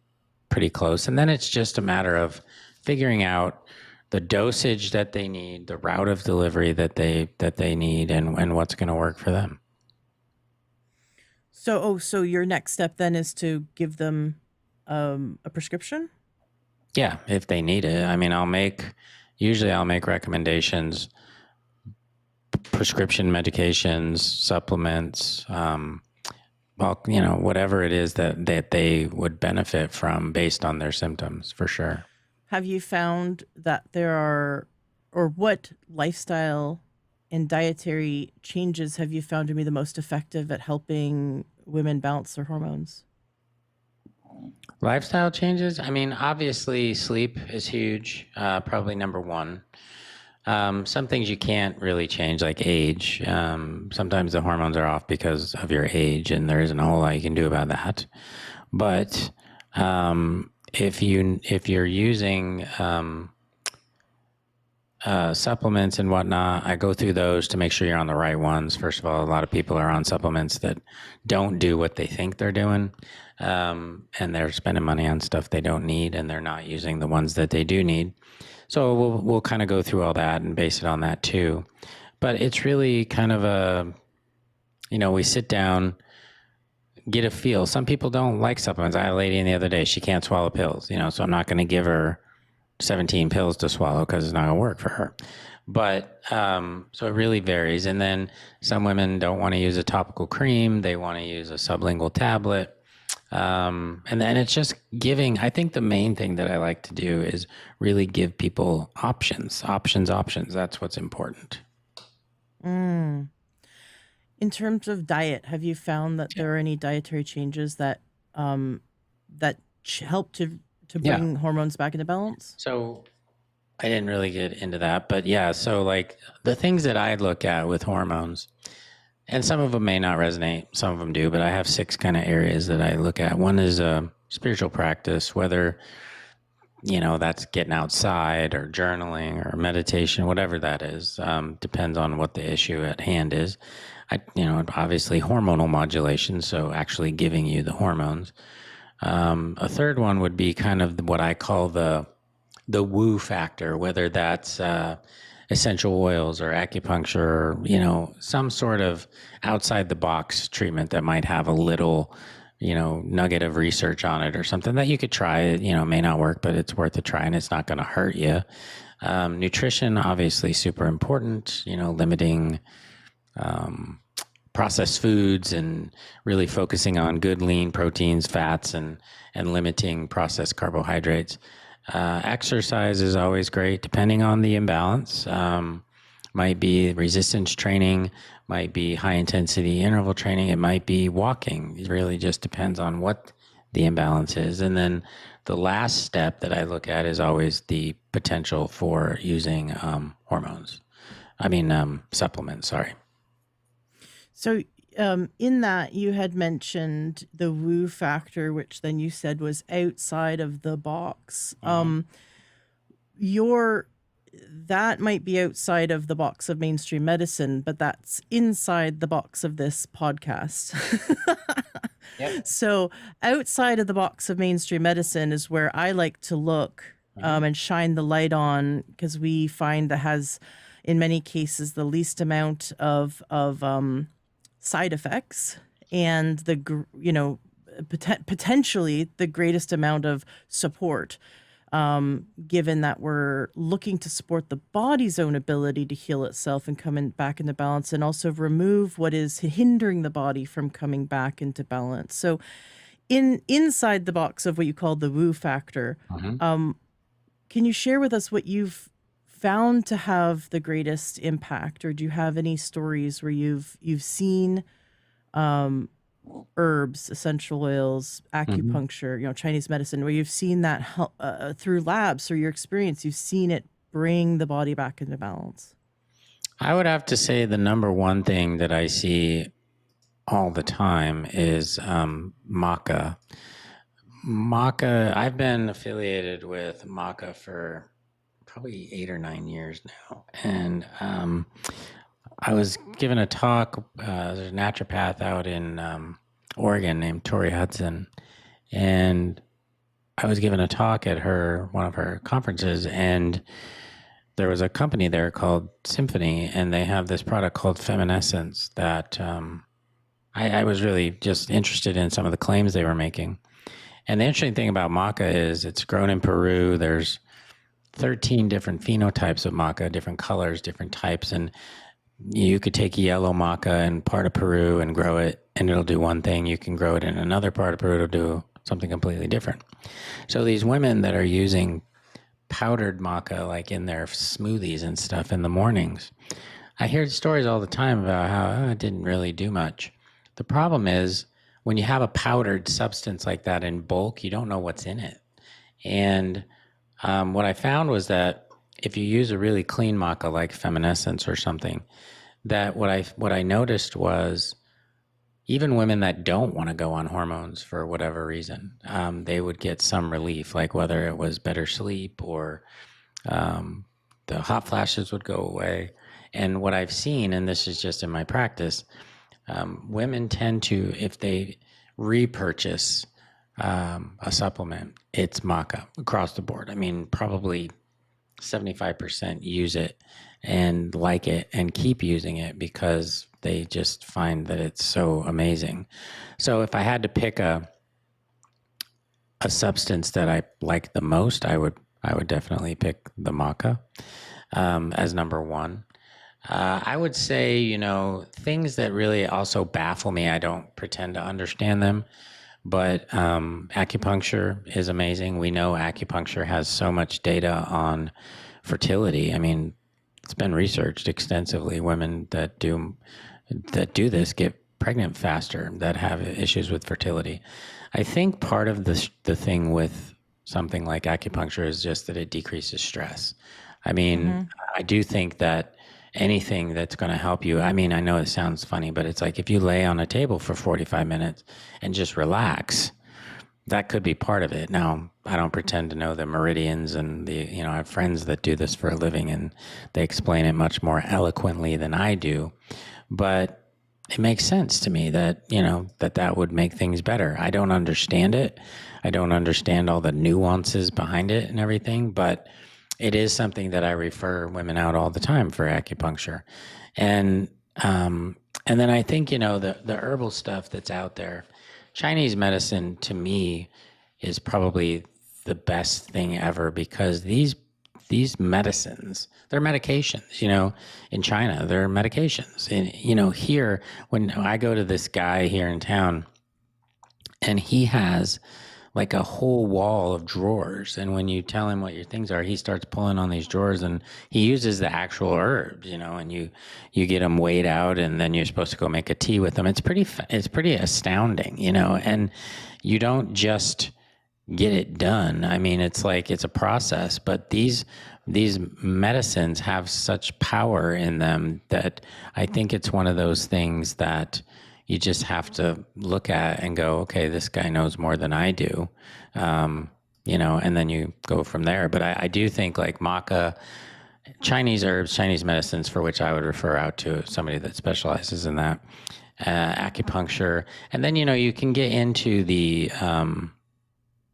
pretty close. And then it's just a matter of figuring out the dosage that they need, the route of delivery that they need, and what's going to work for them. So your next step then is to give them a prescription? Yeah, if they need it. I mean, usually I'll make recommendations, prescription medications, supplements, well, whatever it is that they would benefit from based on their symptoms, for sure. Have you found that there are, or what lifestyle and dietary changes have you found to be the most effective at helping women balance their hormones? Lifestyle changes. I mean, obviously, sleep is huge, probably number one. Some things you can't really change, like age. Sometimes the hormones are off because of your age, and there isn't a whole lot you can do about that. But if you're using supplements and whatnot, I go through those to make sure you're on the right ones. First of all, a lot of people are on supplements that don't do what they think they're doing, and they're spending money on stuff they don't need, and they're not using the ones that they do need. So we'll kind of go through all that and base it on that too. But it's really kind of we sit down, get a feel. Some people don't like supplements. I had a lady in the other day, she can't swallow pills, so I'm not going to give her 17 pills to swallow because it's not going to work for her. But so it really varies. And then some women don't want to use a topical cream. They want to use a sublingual tablet. And then it's just giving, I think the main thing that I like to do is really give people options. That's what's important. Mm. In terms of diet, have you found that Yeah. there are any dietary changes that help to Yeah. bring hormones back into balance? So I didn't really get into that, but yeah. So like the things that I look at with hormones, and some of them may not resonate, some of them do, but I have 6 kind of areas that I look at. One is spiritual practice, whether that's getting outside or journaling or meditation, whatever that is. Depends on what the issue at hand is. Obviously hormonal modulation, so actually giving you the hormones. A third one would be kind of what I call the woo factor, whether that's essential oils or acupuncture, or, some sort of outside the box treatment that might have a little nugget of research on it or something that you could try. It, may not work, but it's worth a try and it's not going to hurt you. Nutrition, obviously super important, limiting processed foods and really focusing on good lean proteins, fats, and limiting processed carbohydrates. Exercise is always great, depending on the imbalance. Might be resistance training, might be high intensity interval training, it might be walking. It really just depends on what the imbalance is. And then the last step that I look at is always the potential for using supplements, sorry. So, in that, you had mentioned the woo factor, which then you said was outside of the box. Your that might be outside of the box of mainstream medicine, but that's inside the box of this podcast. Yep. So, outside of the box of mainstream medicine is where I like to look and shine the light on, because we find that has, in many cases, the least amount of side effects and potentially the greatest amount of support, given that we're looking to support the body's own ability to heal itself and come back into balance, and also remove what is hindering the body from coming back into balance. So inside the box of what you call the woo factor, can you share with us what you've found to have the greatest impact, or do you have any stories where you've seen herbs, essential oils, acupuncture, Chinese medicine, where you've seen that through labs, through your experience, you've seen it bring the body back into balance? I would have to say the number one thing that I see all the time is maca. Maca, I've been affiliated with maca for probably 8 or 9 years now. And I was given a talk, there's a naturopath out in Oregon named Tori Hudson. And I was given a talk at one of her conferences, and there was a company there called Symphony, and they have this product called Feminescence that I was really just interested in some of the claims they were making. And the interesting thing about maca is it's grown in Peru. There's 13 different phenotypes of maca, different colors, different types. And you could take yellow maca in part of Peru and grow it, and it'll do one thing. You can grow it in another part of Peru, it'll do something completely different. So these women that are using powdered maca, like in their smoothies and stuff in the mornings, I hear stories all the time about how it didn't really do much. The problem is, when you have a powdered substance like that in bulk, you don't know what's in it. And what I found was that if you use a really clean maca like Feminescence or something, that what I noticed was even women that don't want to go on hormones for whatever reason, they would get some relief, like whether it was better sleep or the hot flashes would go away. And what I've seen, and this is just in my practice, women tend to, if they repurchase a supplement, it's maca across the board. I mean, probably 75% use it and like it and keep using it because they just find that it's so amazing. So if I had to pick a substance that I like the most, I would definitely pick the maca as number one. I would say, things that really also baffle me, I don't pretend to understand them, but acupuncture is amazing. We know acupuncture has so much data on fertility. I mean, it's been researched extensively. Women that do this get pregnant faster, that have issues with fertility. I think part of the thing with something like acupuncture is just that it decreases stress. I mean, I do think that anything that's going to help you, I mean, I know it sounds funny, but it's like if you lay on a table for 45 minutes and just relax, that could be part of it. Now, I don't pretend to know the meridians and I have friends that do this for a living and they explain it much more eloquently than I do, but it makes sense to me that, that would make things better. I don't understand it. I don't understand all the nuances behind it and everything, but it is something that I refer women out all the time for acupuncture. And then I think, the herbal stuff that's out there, Chinese medicine to me is probably the best thing ever because these medicines, they're medications, in China, they're medications. And, here, when I go to this guy here in town, and he has like a whole wall of drawers. And when you tell him what your things are, he starts pulling on these drawers and he uses the actual herbs, and you get them weighed out and then you're supposed to go make a tea with them. It's pretty astounding, and you don't just get it done. I mean, it's like it's a process, but these medicines have such power in them that I think it's one of those things that you just have to look at and go, okay, this guy knows more than I do, and then you go from there. But I do think like maca, Chinese herbs, Chinese medicines, for which I would refer out to somebody that specializes in that, acupuncture, and then you can get into the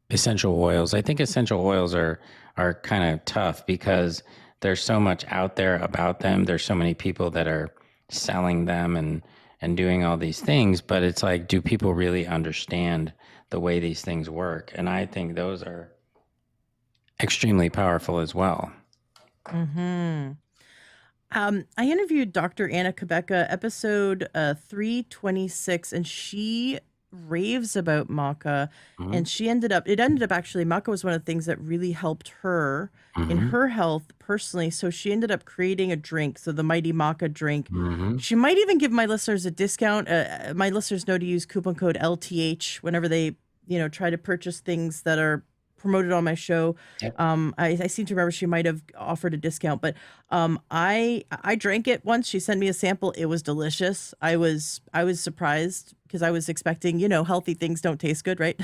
essential oils. I think essential oils are kind of tough because there's so much out there about them. There's so many people that are selling them and doing all these things, but it's like, do people really understand the way these things work? And I think those are extremely powerful as well. Mm-hmm. I interviewed Dr. Anna Kabeka, episode 326, and she raves about maca. Mm-hmm. And it ended up actually, maca was one of the things that really helped her in Mm-hmm. her health personally. So she ended up creating a drink, so the Mighty Maca drink. Mm-hmm. She might even give my listeners a discount. My listeners know to use coupon code LTH whenever they, try to purchase things that are promoted on my show. Yep. I seem to remember she might have offered a discount, but I drank it once. She sent me a sample. It was delicious. I was surprised because I was expecting, healthy things don't taste good, right?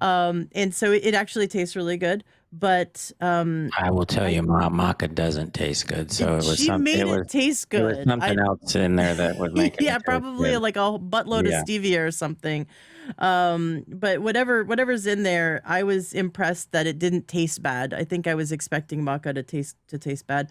And so it actually tastes really good. But I will tell you, maca doesn't taste good. So it was she something. made it taste It was good. something else in there that was making it Yeah, taste probably good. like a buttload of Yeah. stevia or something. But whatever's in there, I was impressed that it didn't taste bad. I think I was expecting maca to taste bad.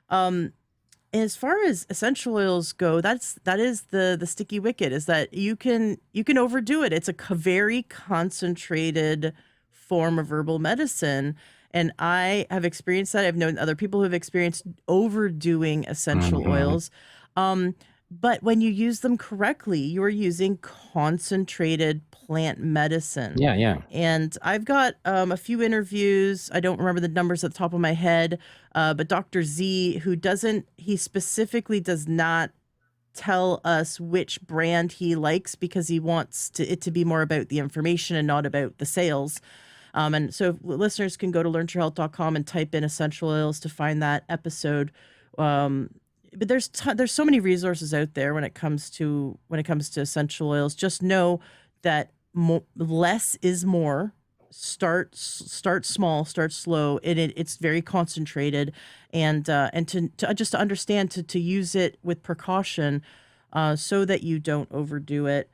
As far as essential oils go, that is the sticky wicket, is that you can overdo it. It's a very concentrated form of herbal medicine. And I have experienced that. I've known other people who have experienced overdoing essential Mm-hmm. oils. But when you use them correctly, you're using concentrated plant medicine. Yeah. Yeah. And I've got a few interviews. I don't remember the numbers at the top of my head, but Dr. Z, he specifically does not tell us which brand he likes because he wants it to be more about the information and not about the sales. And so listeners can go to learntourhealth.com and type in essential oils to find that episode. But there's so many resources out there when it comes to essential oils. Just know that less is more. Start small, start slow. It's very concentrated, and to just to understand to use it with precaution, so that you don't overdo it.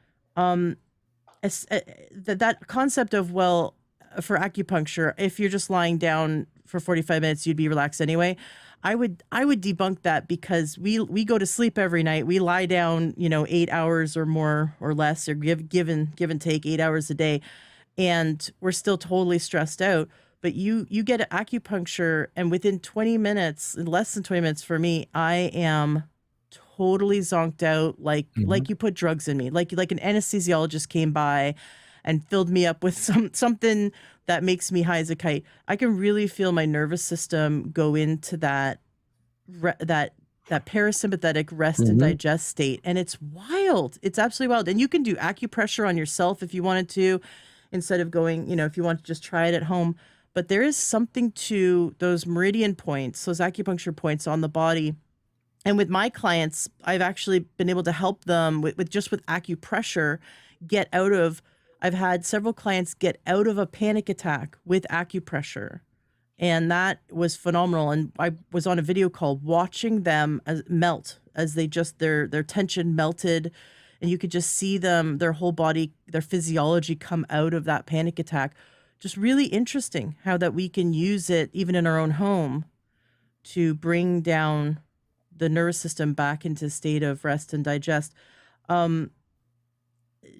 That concept of, well, for acupuncture, if you're just lying down for 45 minutes, you'd be relaxed anyway. I would debunk that because we go to sleep every night. We lie down, 8 hours or more or less, or give and take 8 hours a day, and we're still totally stressed out. But you get acupuncture, and within 20 minutes, less than 20 minutes for me, I am totally zonked out, like Mm-hmm. you put drugs in me, like an anesthesiologist came by and filled me up with something that makes me high as a kite. I can really feel my nervous system go into that parasympathetic rest and Mm-hmm. digest state, and it's wild. It's absolutely wild. And you can do acupressure on yourself if you wanted to, instead of going, if you want to just try it at home. But there is something to those meridian points, those acupuncture points on the body. And with my clients, I've actually been able to help them with acupressure get out of. I've had several clients get out of a panic attack with acupressure, and that was phenomenal. And I was on a video call watching them melt as their tension melted, and you could just see their whole body, their physiology come out of that panic attack. Just really interesting how that we can use it even in our own home to bring down the nervous system back into a state of rest and digest. Um,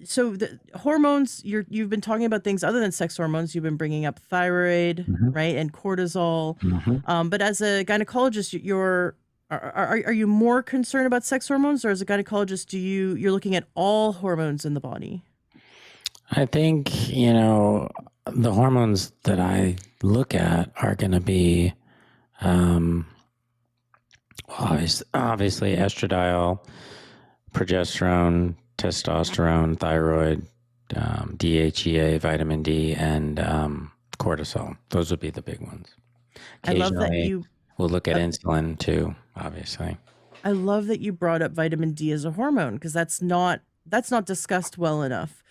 so the hormones, you've been talking about things other than sex hormones. You've been bringing up thyroid, Hmm. right, and cortisol. Hmm. But as a gynecologist, are you more concerned about sex hormones, or as a gynecologist, you're looking at all hormones in the body? I think, the hormones that I look at are going to be um, obviously estradiol, progesterone, testosterone, thyroid, DHEA, vitamin D, and cortisol. Those would be the big ones. I love that Occasionally, you. we'll look at Uh, insulin too, obviously. I love that you brought up vitamin D as a hormone because that's not discussed well enough.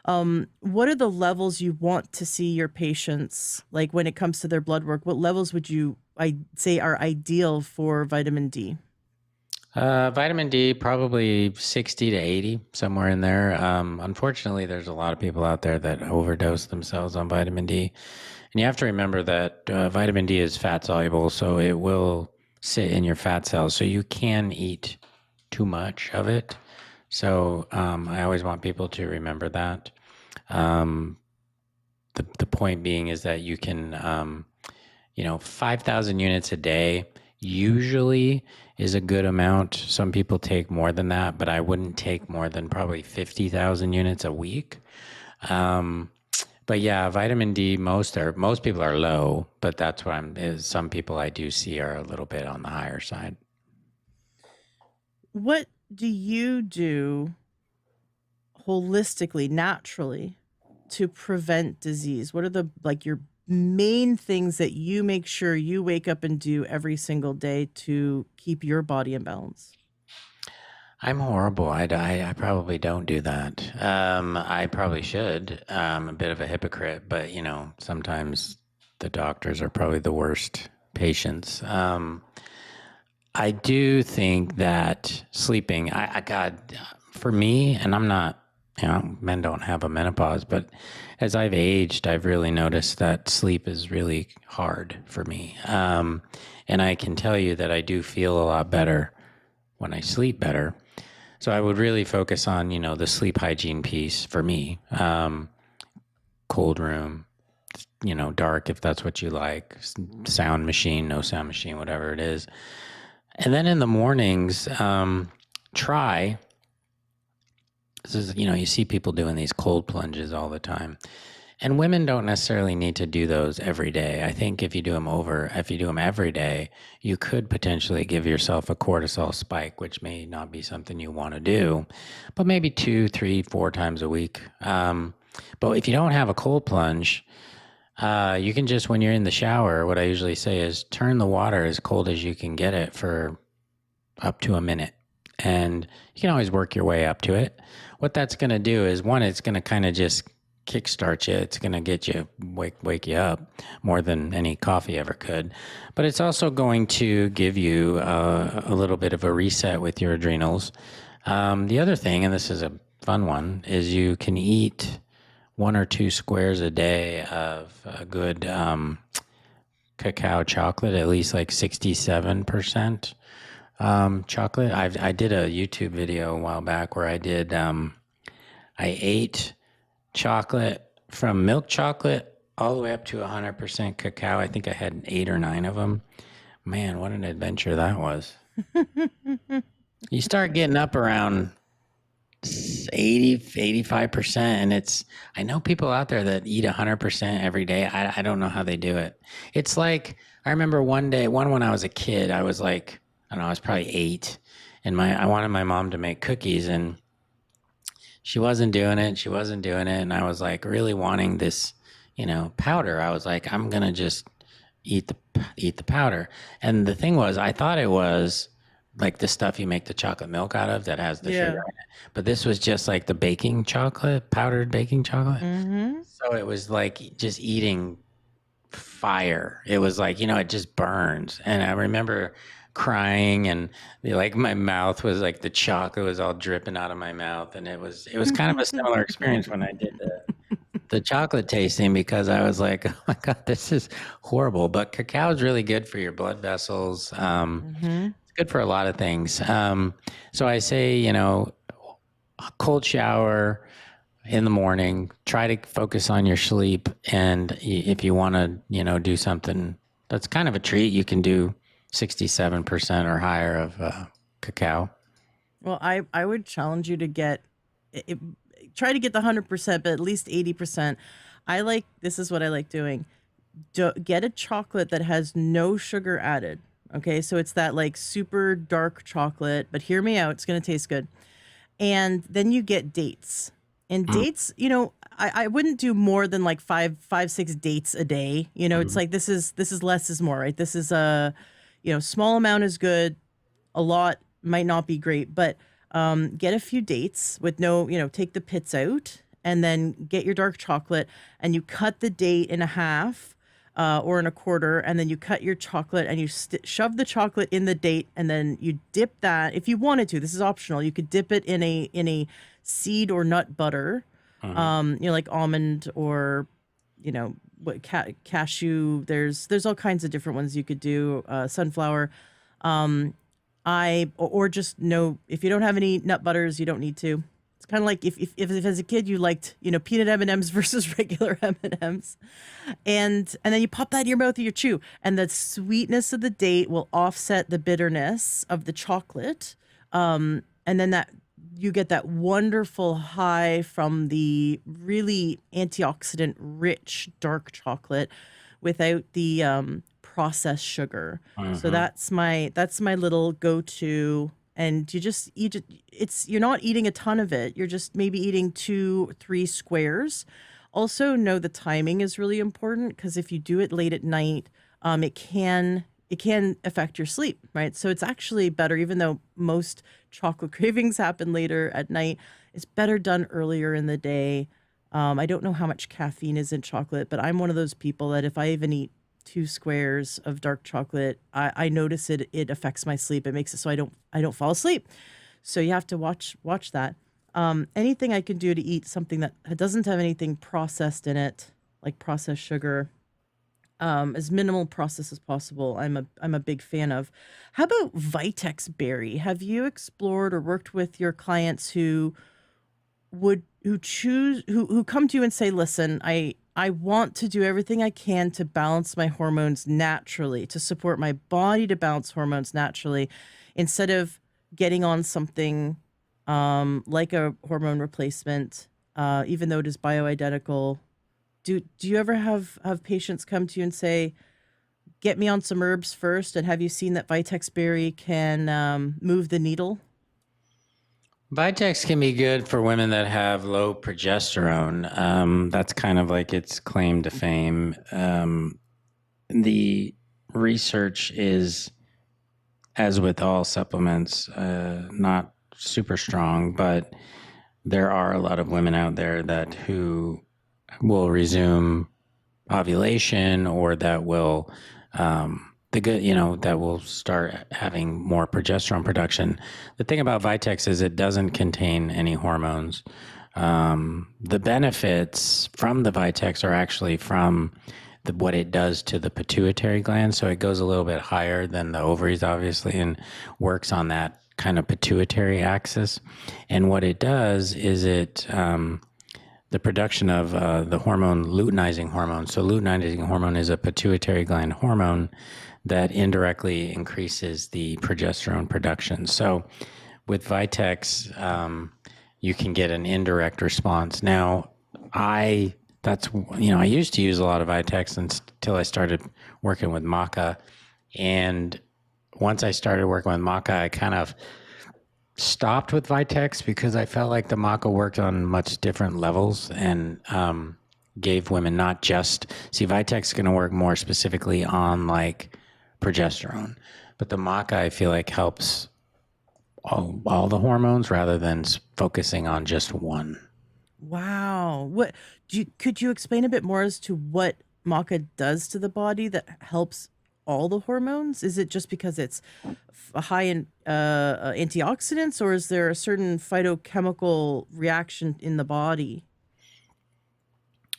What are the levels you want to see your patients like when it comes to their blood work? What levels would you I say are ideal for vitamin D? Vitamin D, probably 60 to 80, somewhere in there. Unfortunately, there's a lot of people out there that overdose themselves on vitamin D. And you have to remember that vitamin D is fat soluble, so it will sit in your fat cells. So you can eat too much of it. So I always want people to remember that. Um, the point being is that you can, 5,000 units a day usually is a good amount. Some people take more than that, but I wouldn't take more than probably 50,000 units a week. Um, but yeah, vitamin D, most people are low, but that's what some people I do see are a little bit on the higher side. What do you do holistically, naturally to prevent disease? What are the like your main things that you make sure you wake up and do every single day to keep your body in balance? I'm horrible. I probably don't do that. I probably should. A bit of a hypocrite, but sometimes the doctors are probably the worst patients. I do think that sleeping, God, for me, and I'm not, men don't have a menopause, but as I've aged, I've really noticed that sleep is really hard for me. And I can tell you that I do feel a lot better when I sleep better. So I would really focus on, the sleep hygiene piece for me. Cold room, dark if that's what you like, sound machine, no sound machine, whatever it is. And then in the mornings, try. This is, you see people doing these cold plunges all the time. And women don't necessarily need to do those every day. I think if you do them every day, you could potentially give yourself a cortisol spike, which may not be something you want to do, but maybe 2, 3, 4 times a week. But if you don't have a cold plunge, you can just, when you're in the shower, what I usually say is turn the water as cold as you can get it for up to a minute. And you can always work your way up to it. What that's going to do is, one, it's going to kind of just kickstart you. It's going to get you, wake you up more than any coffee ever could. But it's also going to give you a little bit of a reset with your adrenals. The other thing, and this is a fun one, is you can eat 1 or 2 squares a day of a good cacao chocolate, at least like 67% chocolate. I did a YouTube video a while back where I ate chocolate from milk chocolate all the way up to 100% cacao. I think I had 8 or 9 of them. Man, what an adventure that was. You start getting up around 80, 85%. And I know people out there that eat 100% every day. I don't know how they do it. It's like, I remember one when I was a kid, I was like, I don't know, I was probably 8. And I wanted my mom to make cookies, and she wasn't doing it. She wasn't doing it. And I was like really wanting this, powder. I was like, I'm going to just eat the powder. And the thing was, I thought it was like the stuff you make the chocolate milk out of that has the sugar Yeah. in it. But this was just like the baking chocolate, powdered baking chocolate. Mhm. So it was like just eating fire. It was like, it just burns. And I remember crying, and like my mouth was like, the chocolate was all dripping out of my mouth. And it was kind of a similar experience when I did the chocolate tasting, because I was like, oh my God, this is horrible. But cacao is really good for your blood vessels. Mhm. It's good for a lot of things. So I say, a cold shower, in the morning. Try to focus on your sleep. And if you want to, do something that's kind of a treat, you can do 67% or higher of cacao. Well, I would challenge you to it, try to get the 100%, but at least 80%. This is what I like doing. Get a chocolate that has no sugar added. Okay, so it's that like super dark chocolate, but hear me out, it's going to taste good. And then you get dates. And Mm-hmm. dates, I wouldn't do more than like five, 6 dates a day. It's like this is less is more, right? This is small amount is good, a lot might not be great, but get a few dates with no, take the pits out, and then get your dark chocolate and you cut the date in a half or in a quarter, and then you cut your chocolate and you shove the chocolate in the date, and then you dip that. If you wanted to, this is optional. You could dip it in a seed or nut butter, Mm-hmm. like almond or what cashew. There's all kinds of different ones you could do. Sunflower. Um, or just no, if you don't have any nut butters, you don't need to. It's kind of like if as a kid you liked, peanut M&Ms versus regular M&Ms. And then you pop that in your mouth or you chew, and the sweetness of the date will offset the bitterness of the chocolate. And then that you get that wonderful high from the really antioxidant rich dark chocolate without the processed sugar. So Mm-hmm. that's my little go-to. And you just eat it. You're not eating a ton of it. You're just maybe eating 2, 3 squares. Also, know the timing is really important, because if you do it late at night, it can affect your sleep, right? So it's actually better, even though most chocolate cravings happen later at night, it's better done earlier in the day. I don't know how much caffeine is in chocolate, but I'm one of those people that if I even eat 2 squares of dark chocolate, I notice it affects my sleep. It makes it so I don't fall asleep. So you have to watch that. Anything I can do to eat something that doesn't have anything processed in it, like processed sugar, as minimal process as possible, I'm a big fan of. How about Vitex berry? Have you explored or worked with your clients who come to you and say, "Listen, I want to do everything I can to balance my hormones naturally, to support my body to balance hormones naturally, instead of getting on something like a hormone replacement, even though it is bioidentical." Do you ever have patients come to you and say, "Get me on some herbs first," and have you seen that Vitex berry can move the needle? Vitex can be good for women that have low progesterone. That's kind of like its claim to fame. The research is, as with all supplements, not super strong, but there are a lot of women out there that who will resume ovulation, or that will that will start having more progesterone production. The thing about Vitex is it doesn't contain any hormones. The benefits from the Vitex are actually from what it does to the pituitary gland. So it goes a little bit higher than the ovaries, obviously, and works on that kind of pituitary axis. And what it does is the production of the hormone, luteinizing hormone. So luteinizing hormone is a pituitary gland hormone that indirectly increases the progesterone production. So with Vitex, you can get an indirect response. Now, I used to use a lot of Vitex until I started working with Maca, and once I started working with Maca, I kind of stopped with Vitex because I felt like the Maca worked on much different levels and gave women not just Vitex is going to work more specifically on like progesterone, but the Maca I feel like helps all the hormones rather than focusing on just one. Wow. Could you explain a bit more as to what maca does to the body that helps all the hormones? Is it just because it's high in antioxidants, or is there a certain phytochemical reaction in the body?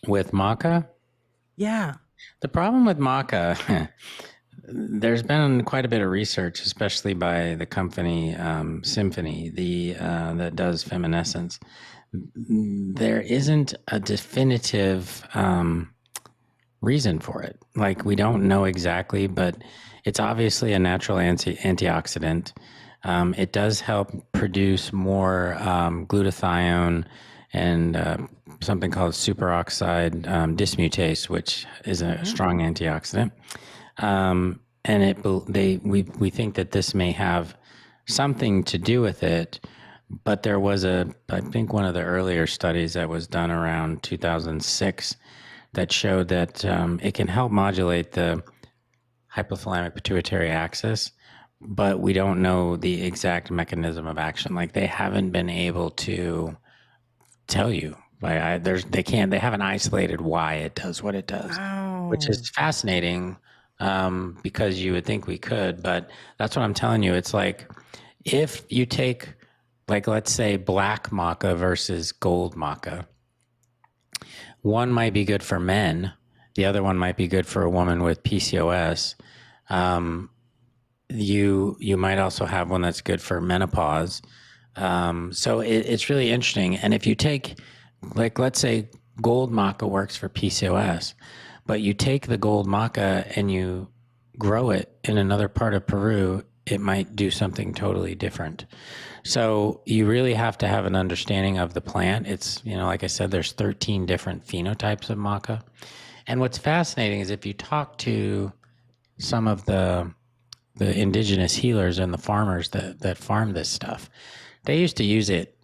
With Maca, Yeah. the problem with Maca, there's been quite a bit of research, especially by the company Symphony, that does feminescence, there isn't a definitive reason for it. Like, we don't know exactly, but it's obviously a natural antioxidant. It does help produce more glutathione and something called superoxide dismutase, which is a Mhm. strong antioxidant. And we think that this may have something to do with it. But there was I think one of the earlier studies that was done around 2006 that showed that it can help modulate the hypothalamic pituitary axis, but we don't know the exact mechanism of action. Like, they haven't been able to tell you. They haven't isolated why it does what it does, which is Wow. fascinating, because you would think we could, but that's what I'm telling you. It's like, if you take, like, let's say black maca versus gold maca, one might be good for men, the other one might be good for a woman with PCOS. Um, you might also have one that's good for menopause. So it's really interesting. And if you take, like, let's say gold maca works for PCOS, but you take the gold maca and you grow it in another part of Peru, it might do something totally different. So you really have to have an understanding of the plant. It's, like I said, there's 13 different phenotypes of maca. And what's fascinating is, if you talk to some of the indigenous healers and the farmers that farm this stuff, they used to use it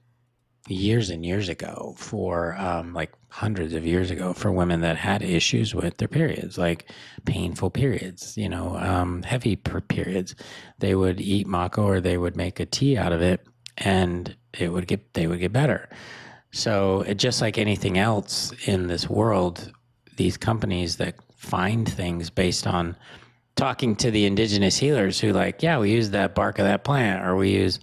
years and years ago for like hundreds of years ago, for women that had issues with their periods, like painful periods, heavy periods. They would eat maca, or they would make a tea out of it, and they would get better. So it, just like anything else in this world, these companies that find things based on talking to the indigenous healers who, like, yeah, we use that bark of that plant, or we use,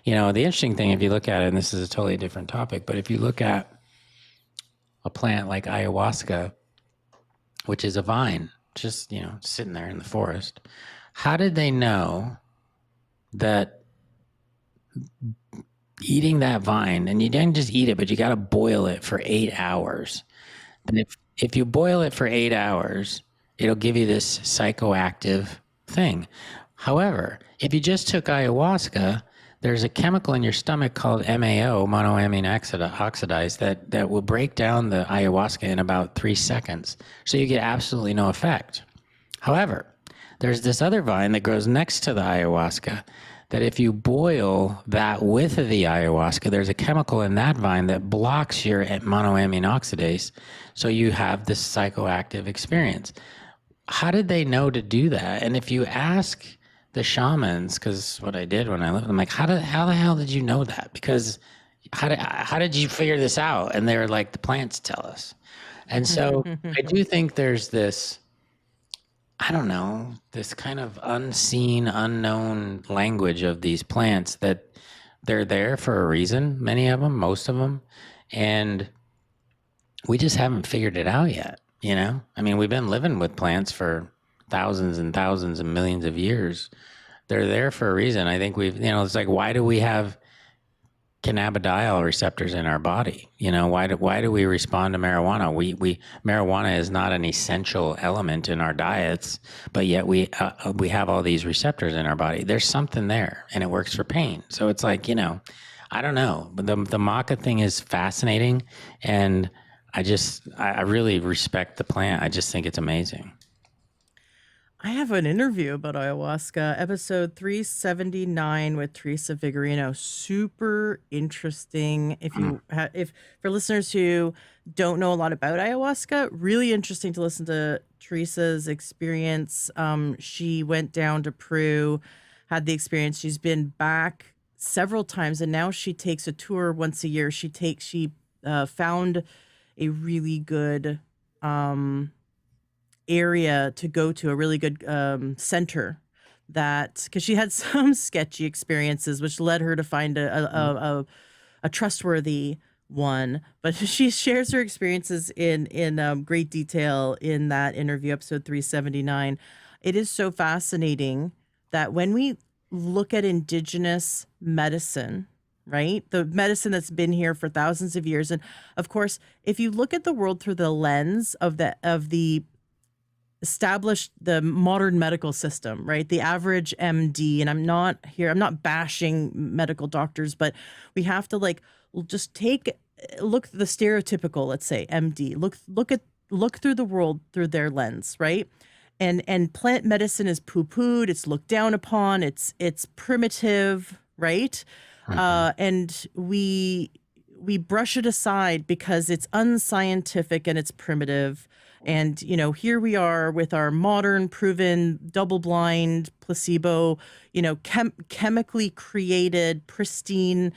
the interesting thing, if you look at it, and this is a totally different topic, but if you look at a plant like ayahuasca, which is a vine, just, sitting there in the forest, how did they know that eating that vine, and you didn't just eat it, but you got to boil it for 8 hours? And if you boil it for 8 hours, it'll give you this psychoactive thing. However, if you just took ayahuasca, there's a chemical in your stomach called MAO, monoamine oxidase, that will break down the ayahuasca in about 3 seconds. So you get absolutely no effect. However, there's this other vine that grows next to the ayahuasca, that if you boil that with the ayahuasca, there's a chemical in that vine that blocks your monoamine oxidase, so you have this psychoactive experience. How did they know to do that? And if you ask the shamans, because what I did when I lived, I'm like, how the hell did you know that? Because how did you figure this out? And they were like, the plants tell us. And so I do think there's this, I don't know, this kind of unseen, unknown language of these plants, that they're there for a reason, many of them, most of them. And we just haven't figured it out yet. I mean, we've been living with plants for thousands and thousands and millions of years. They're there for a reason. I think it's like, why do we have cannabidiol receptors in our body? Why do we respond to marijuana? Marijuana is not an essential element in our diets, but yet we have all these receptors in our body. There's something there, and it works for pain. So it's like, I don't know, but the maca thing is fascinating, and I really respect the plant. I just think it's amazing. I have an interview about ayahuasca, episode 379 with Teresa Vigorino. Super interesting. If for listeners who don't know a lot about ayahuasca, really interesting to listen to Teresa's experience. She went down to Peru, had the experience. She's been back several times, and now she takes a tour once a year. She found a really good area to go to, a really good center, that because she had some sketchy experiences, which led her to find a trustworthy one. But she shares her experiences in great detail in that interview, episode 379. It is so fascinating that when we look at indigenous medicine, right? The medicine that's been here for thousands of years. And of course, if you look at the world through the lens of the established, the modern medical system, right? The average MD, and I'm not bashing medical doctors, but we have to like just look the stereotypical, let's say MD, look through the world through their lens, right? And plant medicine is poo-pooed, it's looked down upon, it's primitive, right? Mm-hmm. And we brush it aside because it's unscientific and it's primitive. And, here we are with our modern, proven, double blind, placebo, chemically created, pristine,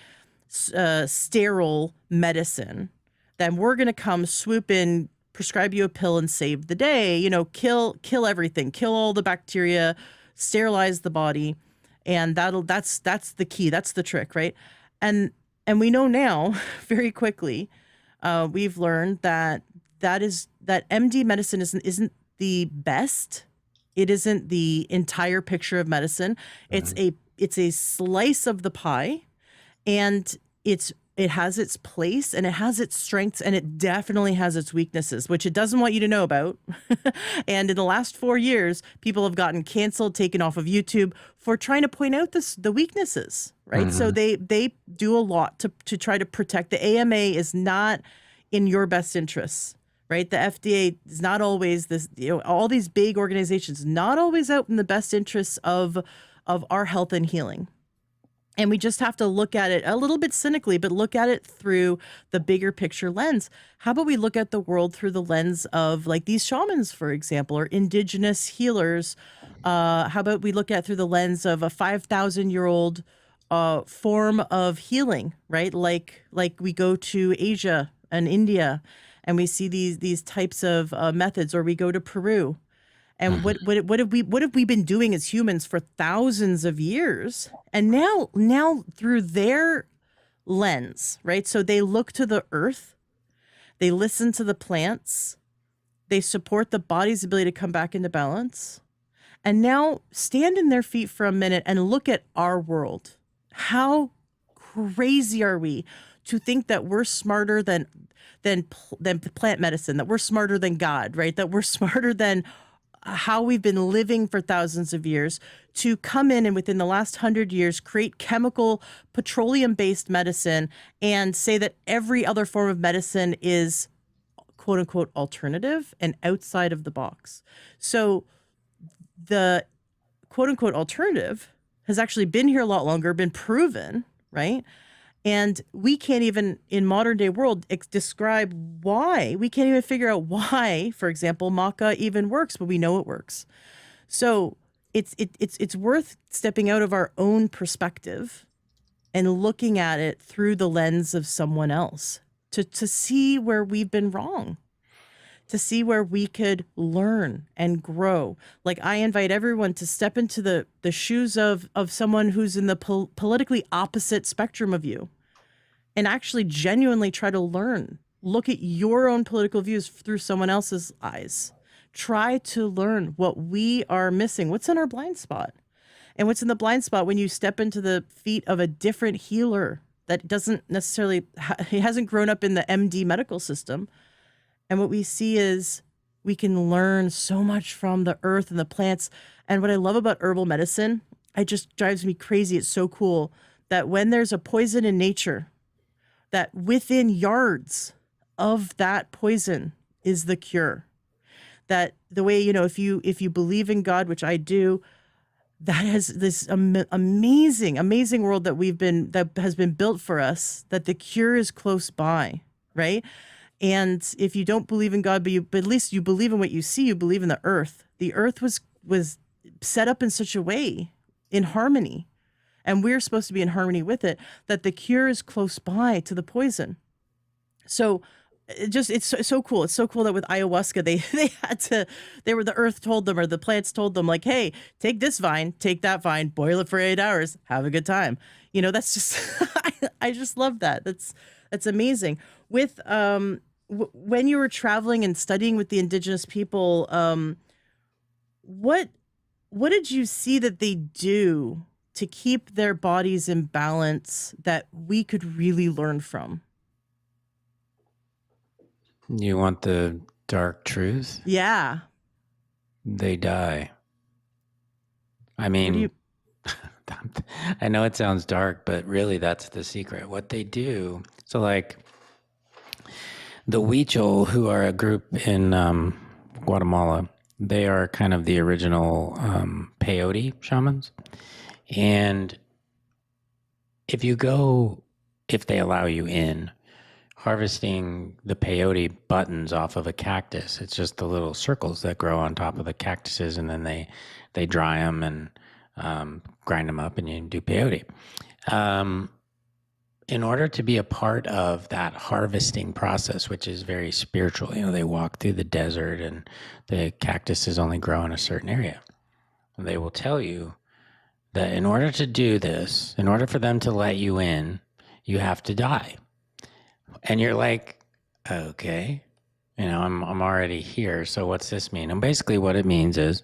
sterile medicine. Then we're going to come swoop in, prescribe you a pill and save the day, kill everything, kill all the bacteria, sterilize the body. And that's the key. That's the trick, right? And we know now very quickly, we've learned that MD medicine isn't the best. It isn't the entire picture of medicine. Mm-hmm. It's a slice of the pie, and it has its place and it has its strengths, and it definitely has its weaknesses, which it doesn't want you to know about. And in the last 4 years, people have gotten canceled, taken off of YouTube for trying to point out the weaknesses, right? So Mm-hmm. they do a lot to try to protect. The AMA is not in your best interests, right? The FDA is not always this, all these big organizations, not always out in the best interests of our health and healing. And we just have to look at it a little bit cynically, but look at it through the bigger picture lens. How about we look at the world through the lens of like these shamans, for example, or indigenous healers? How about we look at through the lens of a 5,000-year-old form of healing, right? Like we go to Asia and India, and we see these types of methods, or we go to Peru. And Mm-hmm. what have we been doing as humans for thousands of years? And now through their lens, right? So they look to the earth, they listen to the plants, they support the body's ability to come back into balance. And now stand in their feet for a minute and look at our world. How crazy are we to think that we're smarter than plant medicine, that we're smarter than God, right? That we're smarter than how we've been living for thousands of years, to come in and within the last 100 years create chemical petroleum-based medicine and say that every other form of medicine is quote unquote alternative and outside of the box. So the quote unquote alternative has actually been here a lot longer, been proven, right? And we can't even, in modern day world, describe why. We can't even figure out why, for example, maca even works, but we know it works. So it's worth stepping out of our own perspective and looking at it through the lens of someone else to see where we've been wrong, to see where we could learn and grow. Like I invite everyone to step into the shoes of someone who's in the politically opposite spectrum of you, and actually genuinely try to learn. Look at your own political views through someone else's eyes. Try to learn what we are missing, what's in our blind spot. And what's in the blind spot when you step into the feet of a different healer that doesn't necessarily, he hasn't grown up in the MD medical system. And what we see is we can learn so much from the earth and the plants. And what I love about herbal medicine, it just drives me crazy. It's so cool that when there's a poison in nature, that within yards of that poison is the cure. That the way, if you believe in God, which I do, that has this amazing world that has been built for us, that the cure is close by, right? And if you don't believe in God, but at least you believe in what you see, you believe in the earth. The earth was set up in such a way, in harmony, and we're supposed to be in harmony with it, that the cure is close by to the poison. So it's so cool. It's so cool that with ayahuasca, the earth told them, or the plants told them, like, hey, take this vine, take that vine, boil it for 8 hours, have a good time. That's just, I just love that. That's amazing. With, when you were traveling and studying with the indigenous people, what did you see that they do to keep their bodies in balance that we could really learn from? You want the dark truth? Yeah. They die. I What do you mean, I know it sounds dark, but really that's the secret. What they do, so like the Huichol, who are a group in Guatemala, they are kind of the original peyote shamans. And if they allow you in, harvesting the peyote buttons off of a cactus, it's just the little circles that grow on top of the cactuses, and then they dry them and grind them up, and you do peyote. In order to be a part of that harvesting process, which is very spiritual, they walk through the desert and the cactuses only grow in a certain area. And they will tell you that in order to do this, in order for them to let you in, you have to die. And you're like, okay, I'm already here. So what's this mean? And basically what it means is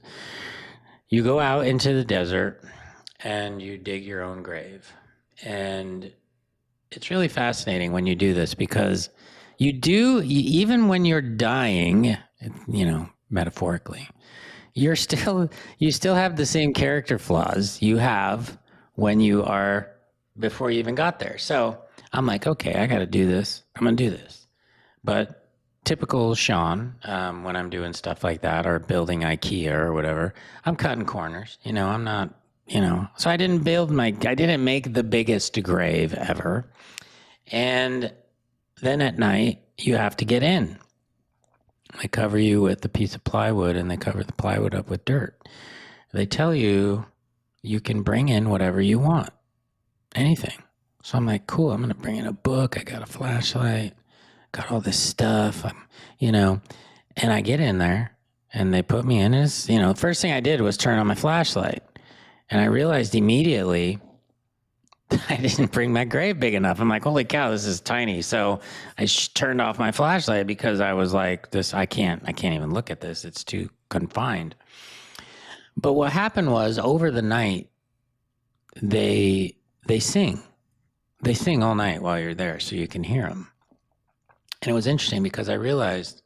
you go out into the desert and you dig your own grave. And it's really fascinating when you do this, because even when you're dying, metaphorically, you still have the same character flaws you have before you even got there. So I'm like, okay, I got to do this. I'm going to do this. But typical Shawn, when I'm doing stuff like that or building IKEA or whatever, I'm cutting corners. I'm not, so I didn't make the biggest grave ever. And then at night, you have to get in. They cover you with a piece of plywood, and they cover the plywood up with dirt. They tell you you can bring in whatever you want, anything. So I'm like, cool, I'm going to bring in a book. I got a flashlight, got all this stuff, and I get in there and they put me in as, the first thing I did was turn on my flashlight, and I realized immediately I didn't bring my grave big enough. I'm like, holy cow, this is tiny. So I turned off my flashlight because I was like, I can't even look at this. It's too confined. But what happened was, over the night, they sing. They sing all night while you're there, so you can hear them. And it was interesting because I realized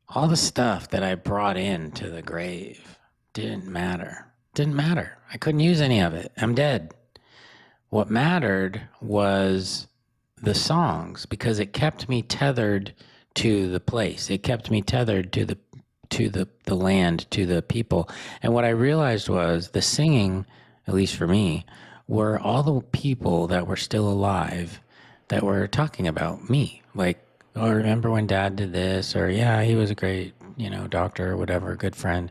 all the stuff that I brought into the grave didn't matter. I couldn't use any of it. I'm dead. What mattered was the songs, because it kept me tethered to the place. It kept me tethered to the land, to the people. And what I realized was the singing, at least for me, were all the people that were still alive that were talking about me. Like, oh, remember when Dad did this? Or, yeah, he was a great, doctor or whatever, good friend.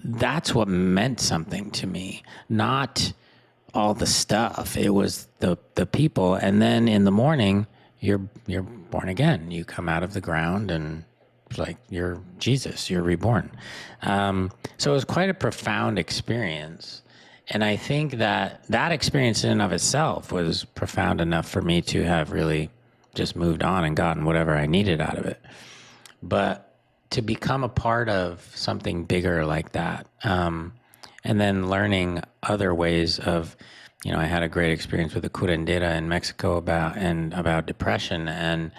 That's what meant something to me, not all the stuff. It was the people. And then in the morning, you're born again. You come out of the ground, and it's like you're Jesus, you're reborn. So it was quite a profound experience. And I think that experience in and of itself was profound enough for me to have really just moved on and gotten whatever I needed out of it. But to become a part of something bigger like that, and then learning other ways of, I had a great experience with the curandera in Mexico about depression, and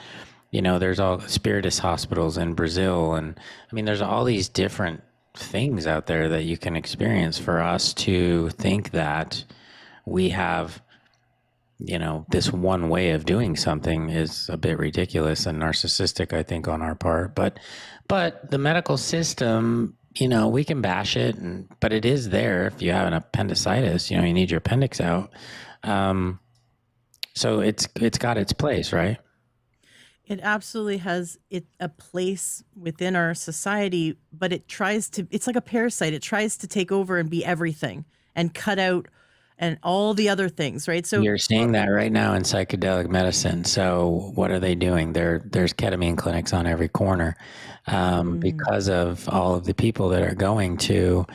there's all spiritist hospitals in Brazil, and there's all these different things out there that you can experience. For us to think that we have, this one way of doing something is a bit ridiculous and narcissistic, I think, on our part. But the medical system, we can bash it, but it is there. If you have an appendicitis, you need your appendix out. So it's got its place, right? It absolutely has a place within our society, but it's like a parasite. It tries to take over and be everything and cut out and all the other things, right? So you're seeing that right now in psychedelic medicine. So what are they doing? There's ketamine clinics on every corner, because of all of the people that are going to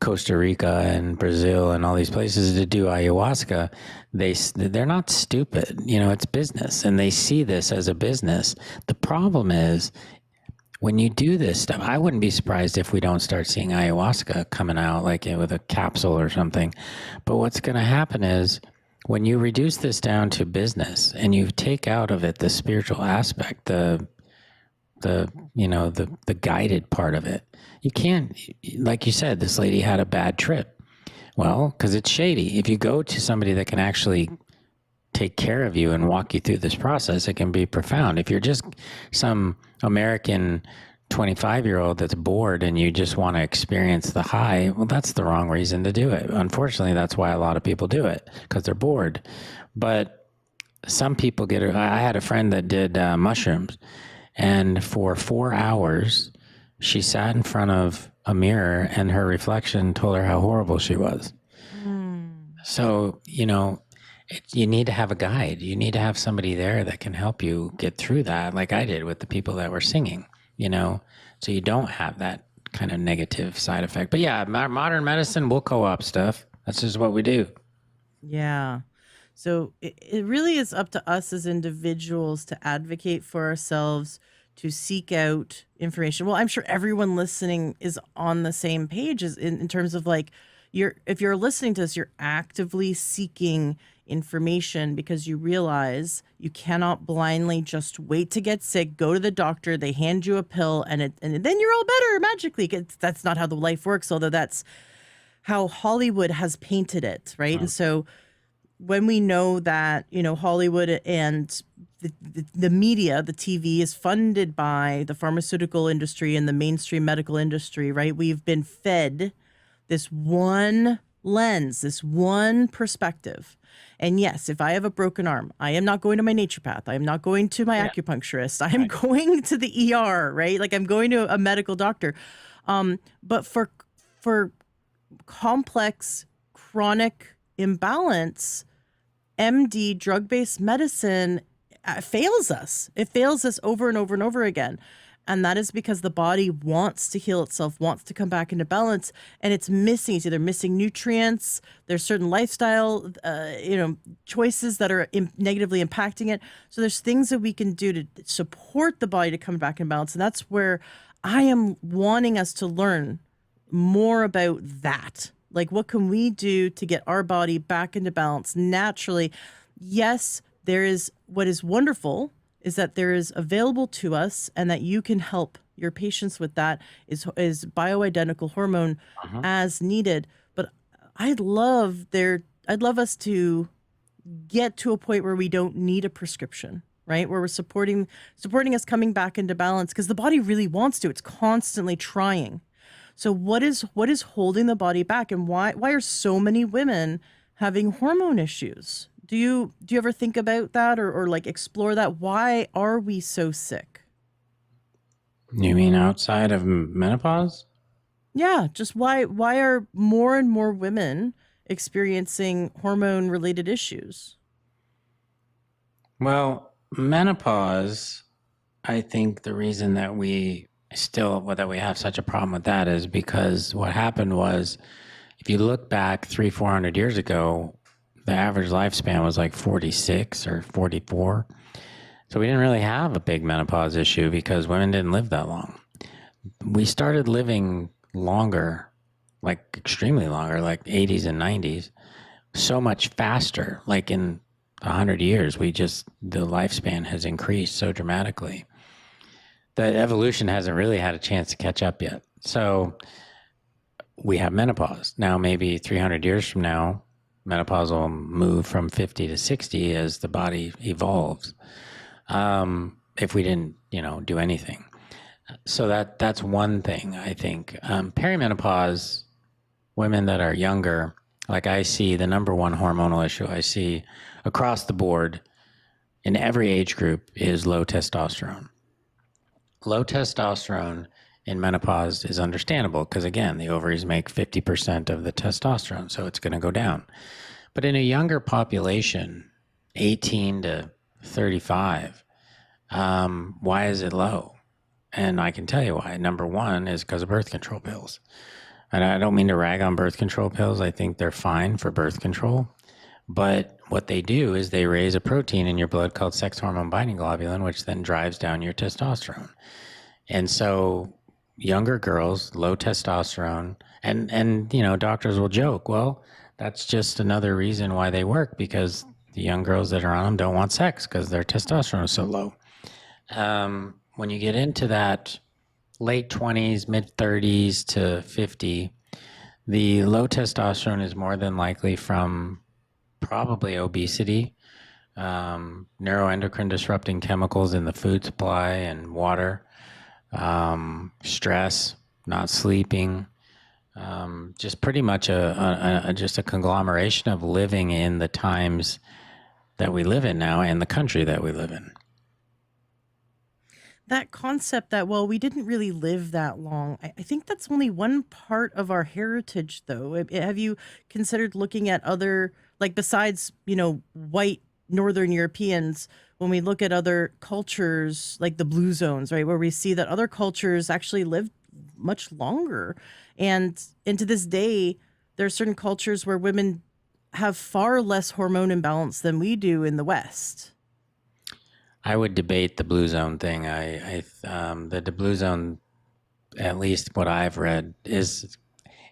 Costa Rica and Brazil and all these places to do ayahuasca. They're not stupid. It's business, and they see this as a business. The problem is, when you do this stuff, I wouldn't be surprised if we don't start seeing ayahuasca coming out like with a capsule or something. But what's going to happen is when you reduce this down to business and you take out of it the spiritual aspect, the guided part of it, you can't, like you said, this lady had a bad trip. Well, because it's shady. If you go to somebody that can actually take care of you and walk you through this process, it can be profound. If you're just some American 25-year-old that's bored and you just want to experience the high, well, that's the wrong reason to do it. Unfortunately, that's why a lot of people do it, because they're bored. But some people get it. I had a friend that did mushrooms, and for 4 hours, she sat in front of a mirror and her reflection told her how horrible she was. So, you need to have a guide. You need to have somebody there that can help you get through that, like I did with the people that were singing, so you don't have that kind of negative side effect. But yeah, modern medicine will co-op stuff. That's just what we do. Yeah. So it really is up to us as individuals to advocate for ourselves, to seek out information. Well, I'm sure everyone listening is on the same page as in terms of like if you're listening to this, you're actively seeking information because you realize you cannot blindly just wait to get sick, go to the doctor, they hand you a pill, and then you're all better magically. That's not how the life works, although that's how Hollywood has painted it, right? And so when we know that, Hollywood and the media, the TV is funded by the pharmaceutical industry and the mainstream medical industry, right? We've been fed this one lens, this one perspective. And yes, if I have a broken arm, I am not going to my naturopath. I am not going to my acupuncturist. I am going to the ER, right? Like I'm going to a medical doctor. But for complex chronic imbalance, MD drug-based medicine fails us. It fails us over and over and over again. And that is because the body wants to heal itself, wants to come back into balance, and it's missing. It's either missing nutrients, there's certain lifestyle, choices that are negatively impacting it. So there's things that we can do to support the body to come back in balance. And that's where I am wanting us to learn more about that. Like, what can we do to get our body back into balance naturally? Yes, there is what is wonderful is that there is available to us and that you can help your patients with that is bioidentical hormone as needed. But I'd love us to get to a point where we don't need a prescription, right? Where we're supporting us coming back into balance because the body really wants to. It's constantly trying. So what is holding the body back, and why are so many women having hormone issues? Do you ever think about that or like explore that? Why are we so sick? You mean outside of menopause? Yeah, just why are more and more women experiencing hormone related issues? Well, menopause, I think the reason that we have such a problem with that is because what happened was, if you look back 300-400 years ago, the average lifespan was like 46 or 44. So we didn't really have a big menopause issue because women didn't live that long. We started living longer, like extremely longer, like 80s and 90s, so much faster. Like in 100 years, the lifespan has increased so dramatically. The evolution hasn't really had a chance to catch up yet. So we have menopause. Now, maybe 300 years from now, menopause will move from 50 to 60 as the body evolves. If we didn't, do anything. So that's one thing, I think. Perimenopause, women that are younger, like I see the number one hormonal issue I see across the board in every age group is low testosterone. Low testosterone in menopause is understandable because, again, the ovaries make 50% of the testosterone, so it's going to go down. But in a younger population, 18 to 35, why is it low? And I can tell you why. Number one is because of birth control pills. And I don't mean to rag on birth control pills. I think they're fine for birth control. But what they do is they raise a protein in your blood called sex hormone binding globulin, which then drives down your testosterone. And so younger girls, low testosterone, and doctors will joke, well, that's just another reason why they work, because the young girls that are on them don't want sex because their testosterone is so low. When you get into that late 20s, mid 30s to 50, the low testosterone is more than likely from probably obesity, neuroendocrine disrupting chemicals in the food supply and water, stress, not sleeping, just pretty much just a conglomeration of living in the times that we live in now and the country that we live in. That concept that, well, we didn't really live that long, I think that's only one part of our heritage, though. Have you considered looking at other, like, besides, white Northern Europeans, when we look at other cultures, like the blue zones, right, where we see that other cultures actually lived much longer. And to this day, there are certain cultures where women have far less hormone imbalance than we do in the West. I would debate the blue zone thing. The blue zone, at least what I've read, it's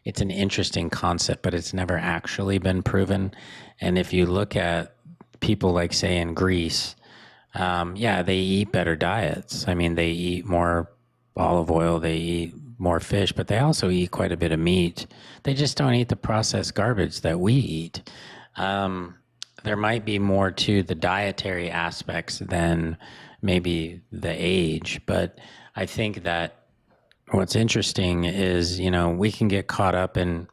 an interesting concept, but it's never actually been proven. And if you look at people like, say, in Greece, yeah, they eat better diets. I mean, they eat more olive oil, they eat more fish, but they also eat quite a bit of meat. They just don't eat the processed garbage that we eat. Um, there might be more to the dietary aspects than maybe the age, but I think that what's interesting is, we can get caught up in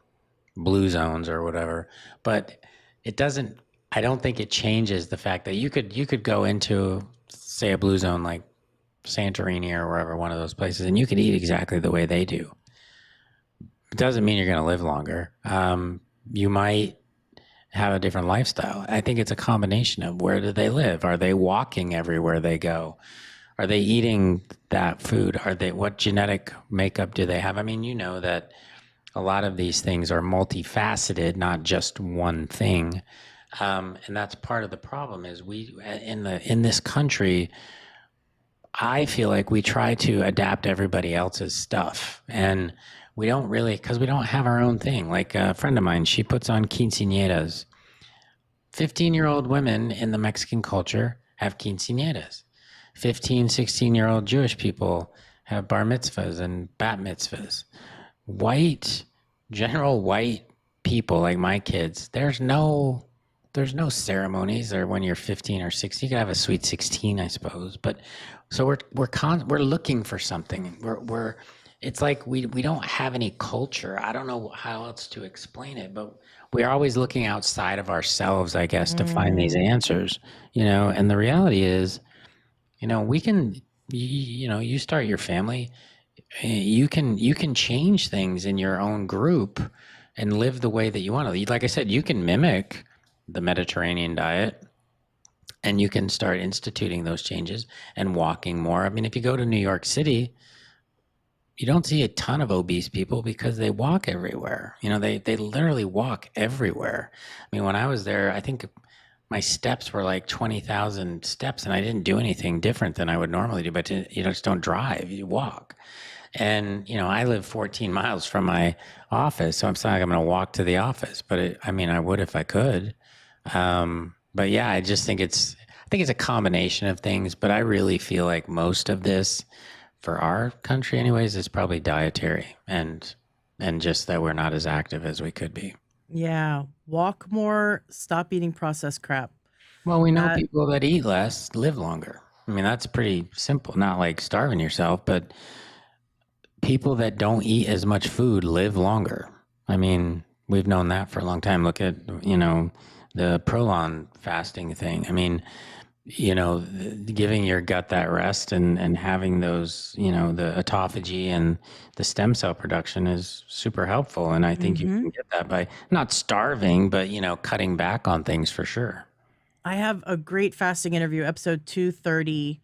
blue zones or whatever, but it doesn't, I don't think it changes the fact that you could go into, say, a blue zone like Santorini or wherever, one of those places, and you could eat exactly the way they do. It doesn't mean you're going to live longer. You might have a different lifestyle. I think it's a combination of, where do they live? Are they walking everywhere they go? Are they eating that food? What genetic makeup do they have? I mean, that a lot of these things are multifaceted, not just one thing. And that's part of the problem is we in this country, I feel like we try to adapt everybody else's stuff, and we don't really, because we don't have our own thing. Like a friend of mine, she puts on quinceañeras. 15-year-old women in the Mexican culture have quinceañeras. 15, 16-year-old Jewish people have bar mitzvahs and bat mitzvahs. White, general white people like my kids, there's no ceremonies, or when you're 15 or 16, you could have a sweet 16, I suppose. But so we're looking for something. It's like we don't have any culture. I don't know how else to explain it, but we're always looking outside of ourselves, I guess, to find these Mm. answers. And the reality is, we can, you start your family, you can change things in your own group and live the way that you want to. Like I said, you can mimic the Mediterranean diet, and you can start instituting those changes and walking more. I mean, if you go to New York City, you don't see a ton of obese people because they walk everywhere. They literally walk everywhere. I mean, when I was there, I think my steps were like 20,000 steps, and I didn't do anything different than I would normally do, but you just don't drive, you walk. And, I live 14 miles from my office, so I'm not like I'm going to walk to the office, but I mean, I would if I could. But yeah, I think it's a combination of things, but I really feel like most of this, for our country anyways, is probably dietary, and just that we're not as active as we could be. Yeah, walk more, stop eating processed crap. Well, we know That people that eat less live longer. I mean, that's pretty simple. Not like starving yourself, but people that don't eat as much food live longer. I mean, we've known that for a long time. Look at, the prolon fasting thing. I mean, giving your gut that rest, and having those, the autophagy and the stem cell production is super helpful. And I think you Mhm. can get that by not starving, but, cutting back on things for sure. I have a great fasting interview, episode 230,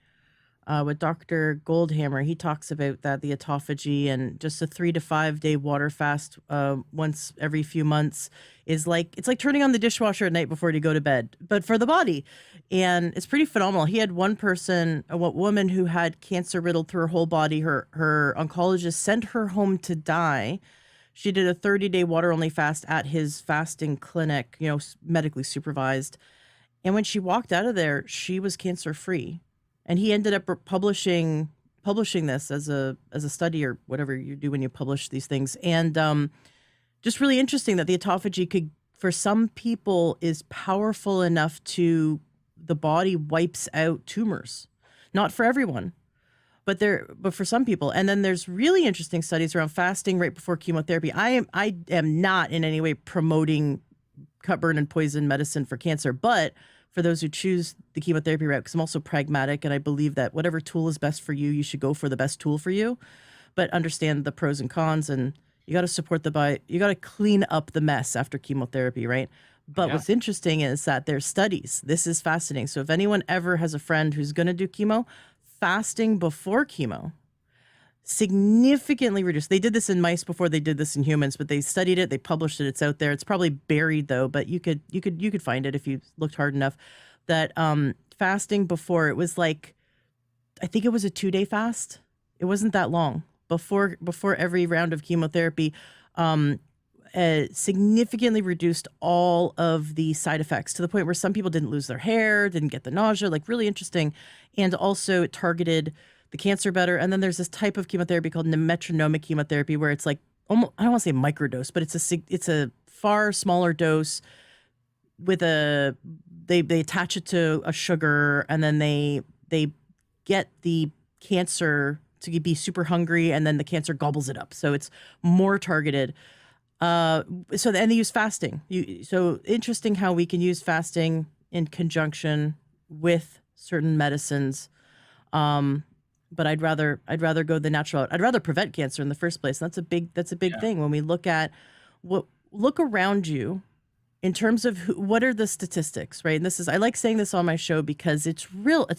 with Dr. Goldhammer. He talks about that, the autophagy, and just a 3 to 5 day water fast once every few months is like, it's like turning on the dishwasher at night before you go to bed, but for the body. And it's pretty phenomenal. He had one person, a woman who had cancer riddled through her whole body. Her oncologist sent her home to die. She did a 30-day water only fast at his fasting clinic, medically supervised. And when she walked out of there, she was cancer free. And he ended up publishing this as a study, or whatever you do when you publish these things. And just really interesting that the autophagy could, for some people, is powerful enough to, the body wipes out tumors. Not for everyone, but for some people. And then there's really interesting studies around fasting right before chemotherapy. I am not in any way promoting cut, burn, and poison medicine for cancer, but for those who choose the chemotherapy route, because I'm also pragmatic and I believe that whatever tool is best for you, you should go for the best tool for you, but understand the pros and cons. And you got to support the body. You got to clean up the mess after chemotherapy, right? But what's interesting is that there's studies. This is fascinating. So if anyone ever has a friend who's going to do chemo, fasting before chemo significantly reduced. They did this in mice before they did this in humans, but they studied it, they published it, it's out there. It's probably buried though, but you could find it if you looked hard enough. That fasting before, it was like, I think it was a 2-day fast. It wasn't that long before every round of chemotherapy. Significantly reduced all of the side effects to the point where some people didn't lose their hair, didn't get the nausea, like really interesting. And also it targeted the cancer better. And then there's this type of chemotherapy called metronomic chemotherapy, where it's like, almost, I don't want to say microdose, but it's a far smaller dose with they attach it to a sugar, and then they get the cancer to be super hungry, and then the cancer gobbles it up. So it's more targeted. And they use fasting. So interesting how we can use fasting in conjunction with certain medicines. But I'd rather go the natural route. I'd rather prevent cancer in the first place. That's a big thing when we look at look around you in terms of what are the statistics, right? And I like saying this on my show because it's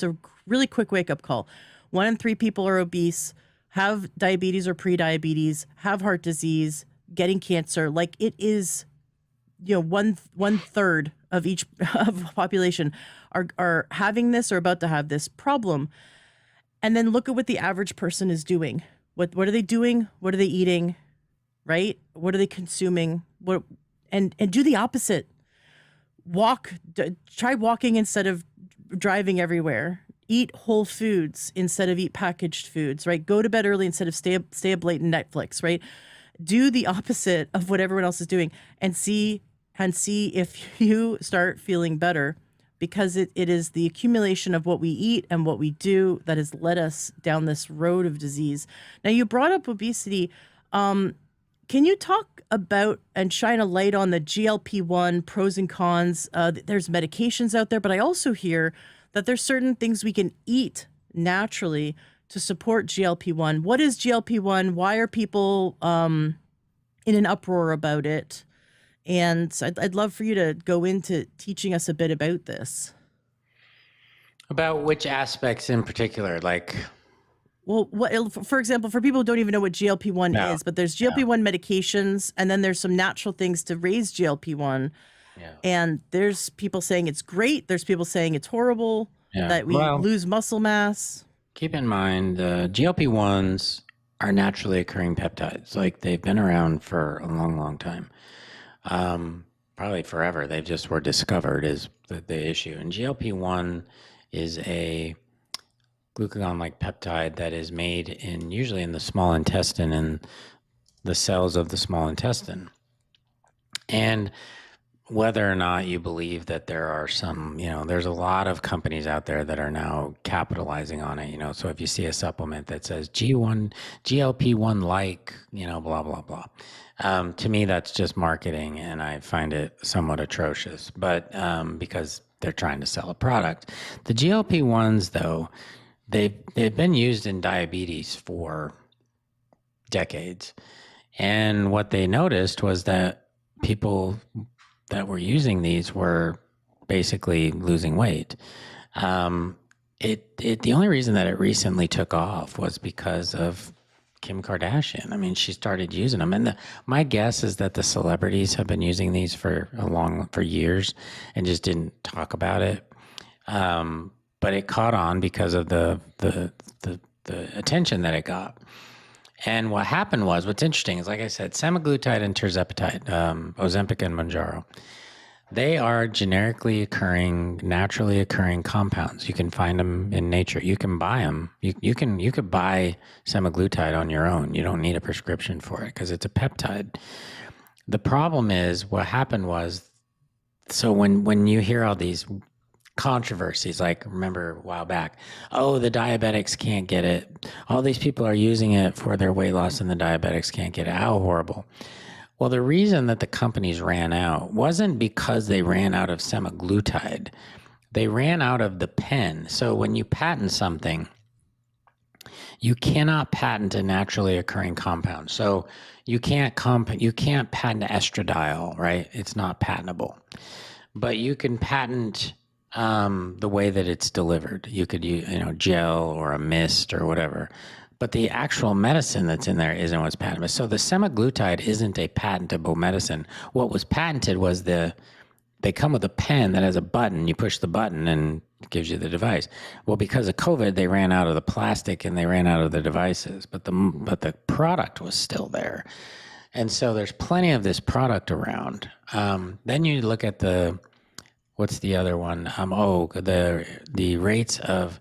a really quick wake up call. 1 in 3 people are obese, have diabetes or pre-diabetes, have heart disease, getting cancer. Like, it is, one third of each of the population are having this or about to have this problem. And then look at what the average person is doing. What are they doing? What are they eating? Right? What are they consuming? And do the opposite. Try walking instead of driving everywhere. Eat whole foods instead of eat packaged foods, right? Go to bed early instead of stay up late in Netflix, right? Do the opposite of what everyone else is doing, and see if you start feeling better, because it is the accumulation of what we eat and what we do that has led us down this road of disease. Now, you brought up obesity. Can you talk about and shine a light on the GLP-1 pros and cons? There's medications out there, but I also hear that there's certain things we can eat naturally to support GLP-1. What is GLP-1? Why are people in an uproar about it? And I'd love for you to go into teaching us a bit about this. About which aspects in particular? Like, well, for example, for people who don't even know what GLP-1 is, but there's GLP-1 medications, and then there's some natural things to raise GLP-1. Yeah. And there's people saying it's great. There's people saying it's horrible, that we lose muscle mass. Keep in mind, GLP-1s are naturally occurring peptides. Like, they've been around for a long, long time. Probably forever. They just were discovered is the issue. And GLP-1 is a glucagon-like peptide that is made usually in the small intestine and the cells of the small intestine. And whether or not you believe that there are some, there's a lot of companies out there that are now capitalizing on it, so if you see a supplement that says GLP-1 like, blah, blah, blah. To me, that's just marketing, and I find it somewhat atrocious, but because they're trying to sell a product. The GLP-1s, though, they've been used in diabetes for decades. And what they noticed was that people that were using these were basically losing weight. The only reason that it recently took off was because of Kim Kardashian. I mean, she started using them, and my guess is that the celebrities have been using these for years, and just didn't talk about it. But it caught on because of the attention that it got. And what happened was, what's interesting is, like I said, semaglutide and tirzepatide, Ozempic and Mounjaro, they are generically occurring, naturally occurring compounds. You can find them in nature. You can buy them. You could buy semaglutide on your own. You don't need a prescription for it because it's a peptide. The problem is, what happened was, so when you hear all these controversies, like, remember a while back, oh, the diabetics can't get it. All these people are using it for their weight loss and the diabetics can't get it. How horrible. Well, the reason that the companies ran out wasn't because they ran out of semaglutide. They ran out of the pen. So when you patent something, you cannot patent a naturally occurring compound. So you can't patent estradiol, right? It's not patentable. But you can patent the way that it's delivered. You could use, gel or a mist or whatever. But the actual medicine that's in there isn't what's patentable. So the semaglutide isn't a patentable medicine. What was patented was they come with a pen that has a button. You push the button and it gives you the device. Well, because of COVID, they ran out of the plastic and they ran out of the devices, but the product was still there. And so there's plenty of this product around. Then you look at what's the other one? The rates of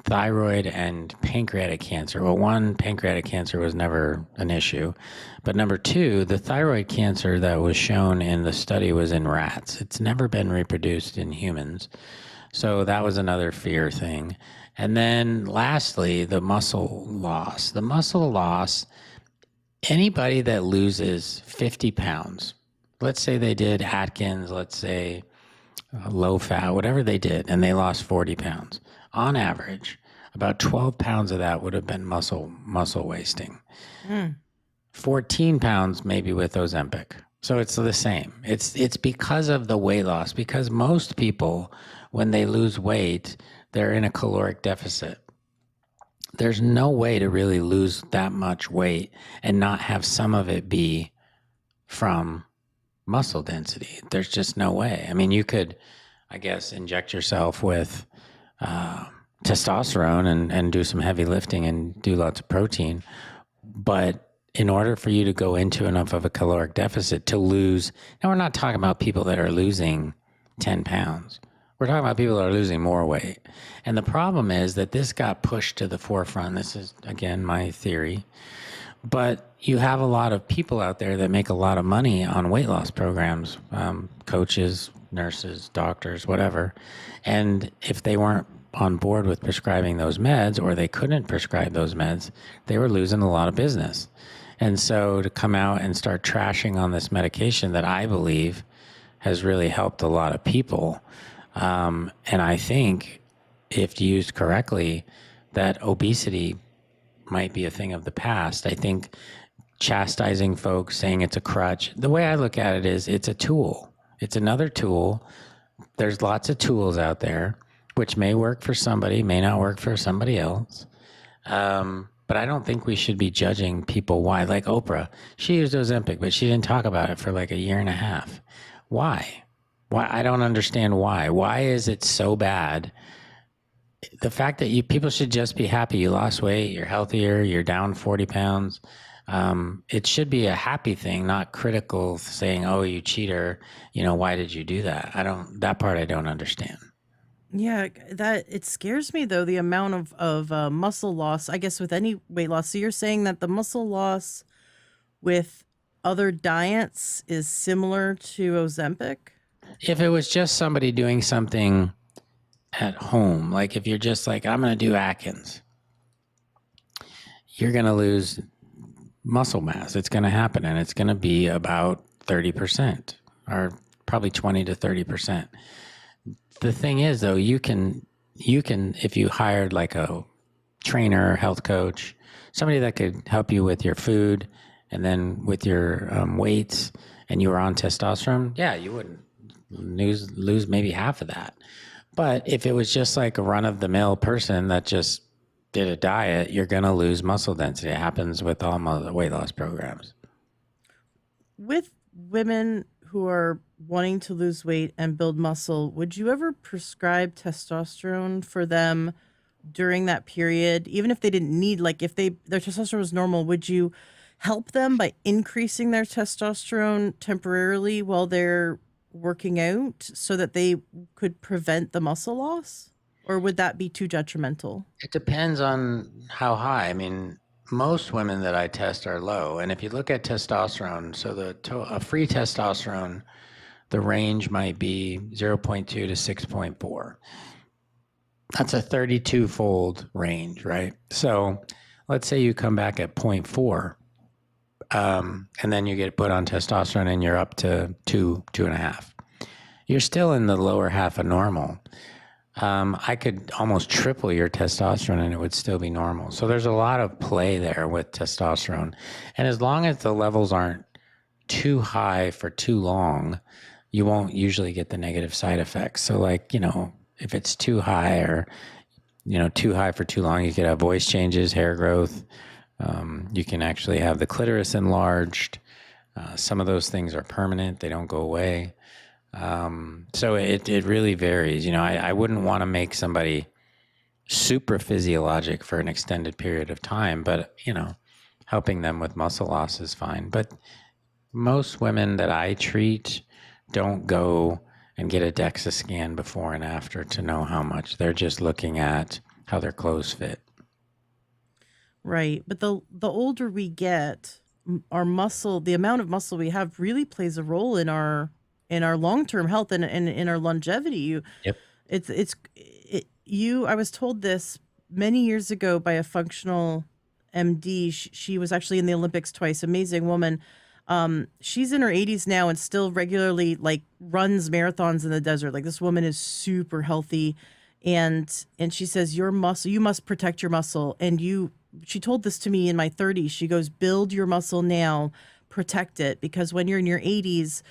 thyroid and pancreatic cancer. Well, one, pancreatic cancer was never an issue. But number two, the thyroid cancer that was shown in the study was in rats. It's never been reproduced in humans. So that was another fear thing. And then lastly, the muscle loss. The muscle loss, anybody that loses 50 pounds, let's say they did Atkins, let's say low fat, whatever they did, and they lost 40 pounds. On average, about 12 pounds of that would have been muscle wasting. 14 pounds maybe with Ozempic. So it's the same. It's because of the weight loss, because most people, when they lose weight, they're in a caloric deficit. There's no way to really lose that much weight and not have some of it be from muscle density. There's just no way. I mean, you could, I guess, inject yourself with testosterone and do some heavy lifting and do lots of protein. But in order for you to go into enough of a caloric deficit to lose, now we're not talking about people that are losing 10 pounds. We're talking about people that are losing more weight. And the problem is that this got pushed to the forefront. This is, again, my theory. But you have a lot of people out there that make a lot of money on weight loss programs, coaches, nurses, doctors, whatever. And if they weren't on board with prescribing those meds, or they couldn't prescribe those meds, they were losing a lot of business. And so to come out and start trashing on this medication that I believe has really helped a lot of people. And I think if used correctly, that obesity might be a thing of the past. I think chastising folks, saying it's a crutch, the way I look at it is it's a tool. It's another tool. There's lots of tools out there, which may work for somebody, may not work for somebody else. But I don't think we should be judging people why. Like Oprah, she used Ozempic, but she didn't talk about it for like a year and a half. Why? Why? I don't understand why. Why is it so bad? The fact that people should just be happy you lost weight, you're healthier, you're down 40 pounds. It should be a happy thing, not critical, saying, oh, you cheater, why did you do that? That part I don't understand. Yeah, that it scares me though, the amount of muscle loss, I guess with any weight loss. So you're saying that the muscle loss with other diets is similar to Ozempic? If it was just somebody doing something at home, like if you're just like, I'm going to do Atkins, you're going to lose muscle mass. It's going to happen, and it's going to be about 30% or probably 20 to 30%. The thing is, though, you can, if you hired like a trainer, health coach, somebody that could help you with your food and then with your weights, and you were on testosterone, yeah, you wouldn't lose maybe half of that. But if it was just like a run of the mill person that just did a diet, you're going to lose muscle density. It happens with all weight loss programs. With women who are wanting to lose weight and build muscle, would you ever prescribe testosterone for them during that period, even if they didn't need, like if their testosterone was normal, would you help them by increasing their testosterone temporarily while they're working out so that they could prevent the muscle loss? Or would that be too detrimental? It depends on how high. I mean, most women that I test are low. And if you look at testosterone, so a free testosterone, the range might be 0.2 to 6.4. That's a 32-fold range, right? So let's say you come back at zero point 0.4, and then you get put on testosterone and you're up to 2.5. You're still in the lower half of normal. I could almost triple your testosterone and it would still be normal. So there's a lot of play there with testosterone. And as long as the levels aren't too high for too long, you won't usually get the negative side effects. So like, if it's too high or, too high for too long, you could have voice changes, hair growth. You can actually have the clitoris enlarged. Some of those things are permanent. They don't go away. So it really varies. I wouldn't want to make somebody super physiologic for an extended period of time, but, helping them with muscle loss is fine. But most women that I treat don't go and get a DEXA scan before and after to know how much. They're just looking at how their clothes fit. Right. But the older we get, our muscle, the amount of muscle we have really plays a role in our long-term health and in our longevity. Yep. I was told this many years ago by a functional MD. She was actually in the Olympics twice. Amazing woman. She's in her 80s now and still regularly like runs marathons in the desert. Like this woman is super healthy, and she says your muscle, you must protect your muscle. She told this to me in my 30s. She goes, build your muscle now, protect it, because when you're in your 80s,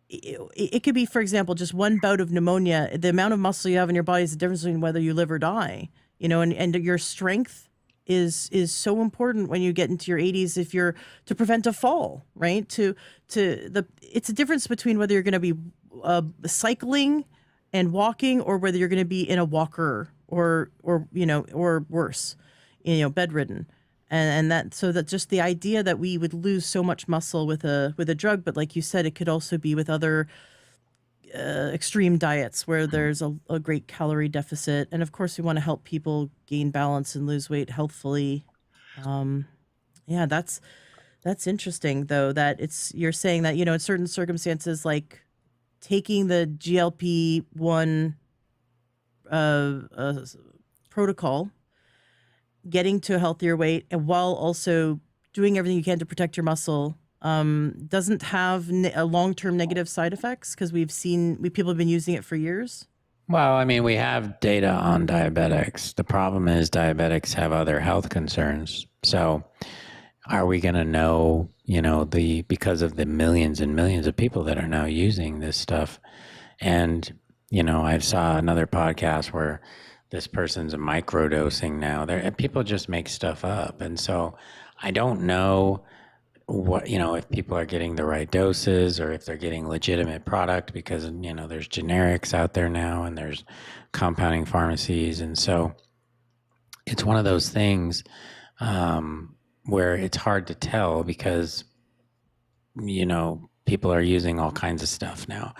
it could be, for example, just one bout of pneumonia. The amount of muscle you have in your body is the difference between whether you live or die. And your strength is so important when you get into your 80s if you're to prevent a fall, right? It's a difference between whether you're going to be cycling and walking or whether you're going to be in a walker or worse, bedridden. And that just the idea that we would lose so much muscle with a drug, but like you said, it could also be with other extreme diets where there's a great calorie deficit. And of course, we want to help people gain balance and lose weight healthfully. Yeah, that's interesting though, that you're saying that, in certain circumstances, like taking the GLP-1 protocol, getting to a healthier weight, and while also doing everything you can to protect your muscle, doesn't have a long-term negative side effects, because people have been using it for years. Well, I mean, we have data on diabetics. The problem is diabetics have other health concerns. So are we going to know, because of the millions and millions of people that are now using this stuff? And, I saw another podcast where this person's microdosing now. People just make stuff up. And so I don't know what, if people are getting the right doses or if they're getting legitimate product, because, there's generics out there now and there's compounding pharmacies. And so it's one of those things where it's hard to tell because, people are using all kinds of stuff now.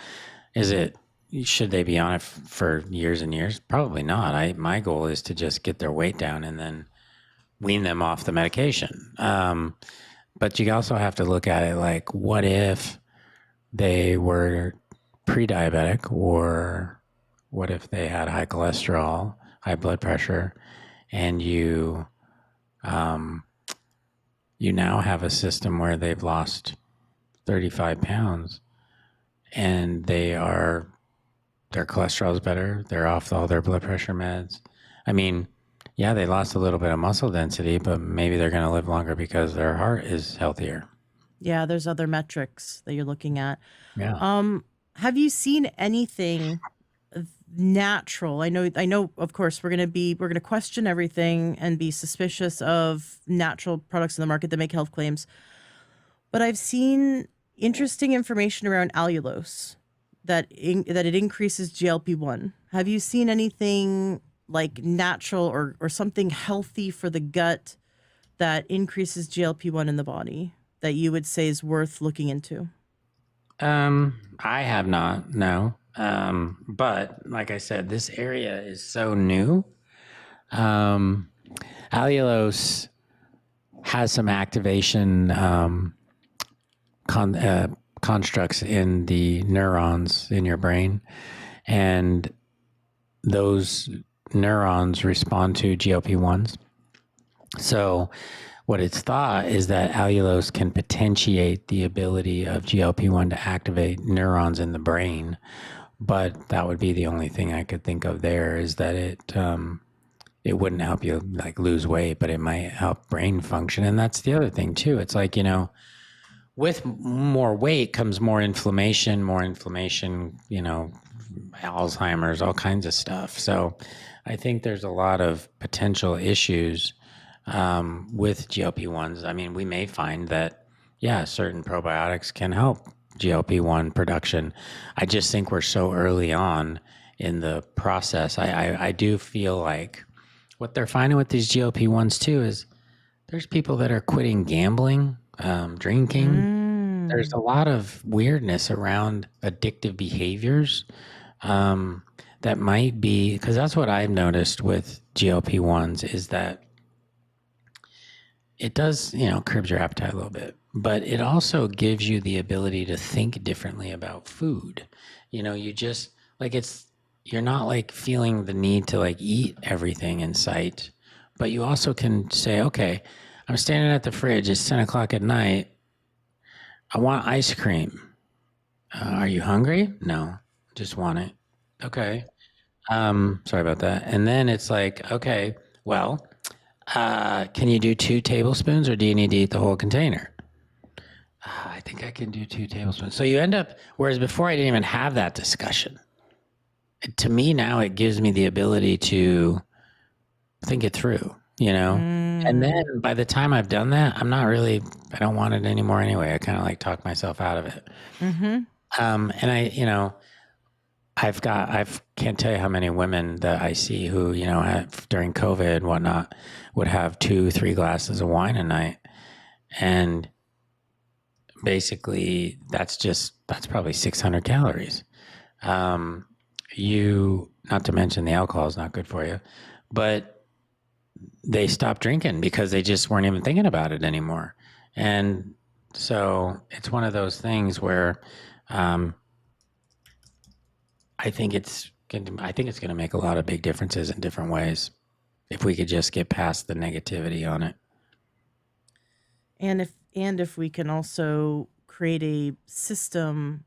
Should they be on it for years and years? Probably not. My goal is to just get their weight down and then wean them off the medication. But you also have to look at it like, what if they were pre-diabetic, or what if they had high cholesterol, high blood pressure, and you now have a system where they've lost 35 pounds and their cholesterol is better. They're off all their blood pressure meds. I mean, yeah, they lost a little bit of muscle density, but maybe they're going to live longer because their heart is healthier. Yeah, there's other metrics that you're looking at. Yeah. Have you seen anything natural. I know of course we're going to question everything and be suspicious of natural products in the market that make health claims. But I've seen interesting information around allulose that it increases GLP-1. Have you seen anything like natural or something healthy for the gut that increases GLP-1 in the body that you would say is worth looking into? I have not, no. But like I said, this area is so new. Um, Allulose has some activation con- uh, constructs in the neurons in your brain, and those neurons respond to GLP 1s. So, what it's thought is that allulose can potentiate the ability of GLP 1 to activate neurons in the brain. But that would be the only thing I could think of there, is that it wouldn't help you like lose weight, but it might help brain function. And that's the other thing too. It's like, with more weight comes more inflammation, Alzheimer's, all kinds of stuff. So I think there's a lot of potential issues with GLP-1s. I mean, we may find that, yeah, certain probiotics can help GLP-1 production. I just think we're so early on in the process. I do feel like what they're finding with these GLP-1s too is there's people that are quitting gambling, drinking. There's Mm. a lot of weirdness around addictive behaviors that might be, because that's what I've noticed with GLP-1s is that it does, curbs your appetite a little bit, but it also gives you the ability to think differently about food. You just like you're not like feeling the need to like eat everything in sight, but you also can say, okay, I'm standing at the fridge. It's 10 o'clock at night. I want ice cream. Are you hungry? No, just want it. Okay. Sorry about that. And then it's like, okay, well, can you do 2 tablespoons or do you need to eat the whole container? I think I can do 2 tablespoons. So you end up, whereas before I didn't even have that discussion. To me now, it gives me the ability to think it through, And then Mm. by the time I've done that, I don't want it anymore anyway. I kind of like talk myself out of it. Mm-hmm. And I can't tell you how many women that I see who, during COVID and whatnot would have 2, 3 glasses of wine a night. And basically that's probably 600 calories. Not to mention the alcohol is not good for you, but they stopped drinking because they just weren't even thinking about it anymore. And so it's one of those things where, I think it's going to make a lot of big differences in different ways if we could just get past the negativity on it. And if we can also create a system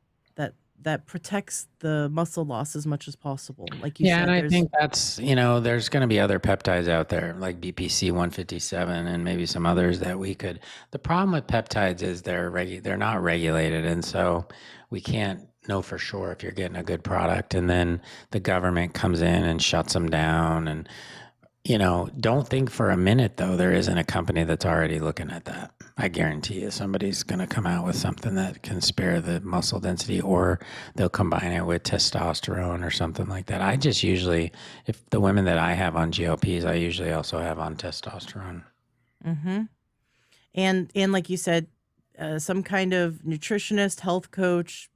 that protects the muscle loss as much as possible, like you Yeah, and said, I there's think that's, there's going to be other peptides out there like BPC 157 and maybe some others that we could. The problem with peptides is they're not regulated, and so we can't know for sure if you're getting a good product, and then the government comes in and shuts them down. And don't think for a minute though there isn't a company that's already looking at that. I guarantee you somebody's going to come out with something that can spare the muscle density, or they'll combine it with testosterone or something like that. I just usually, if the women that I have on GLPs, I usually also have on testosterone. mm-hmm. And like you said, some kind of nutritionist, health coach,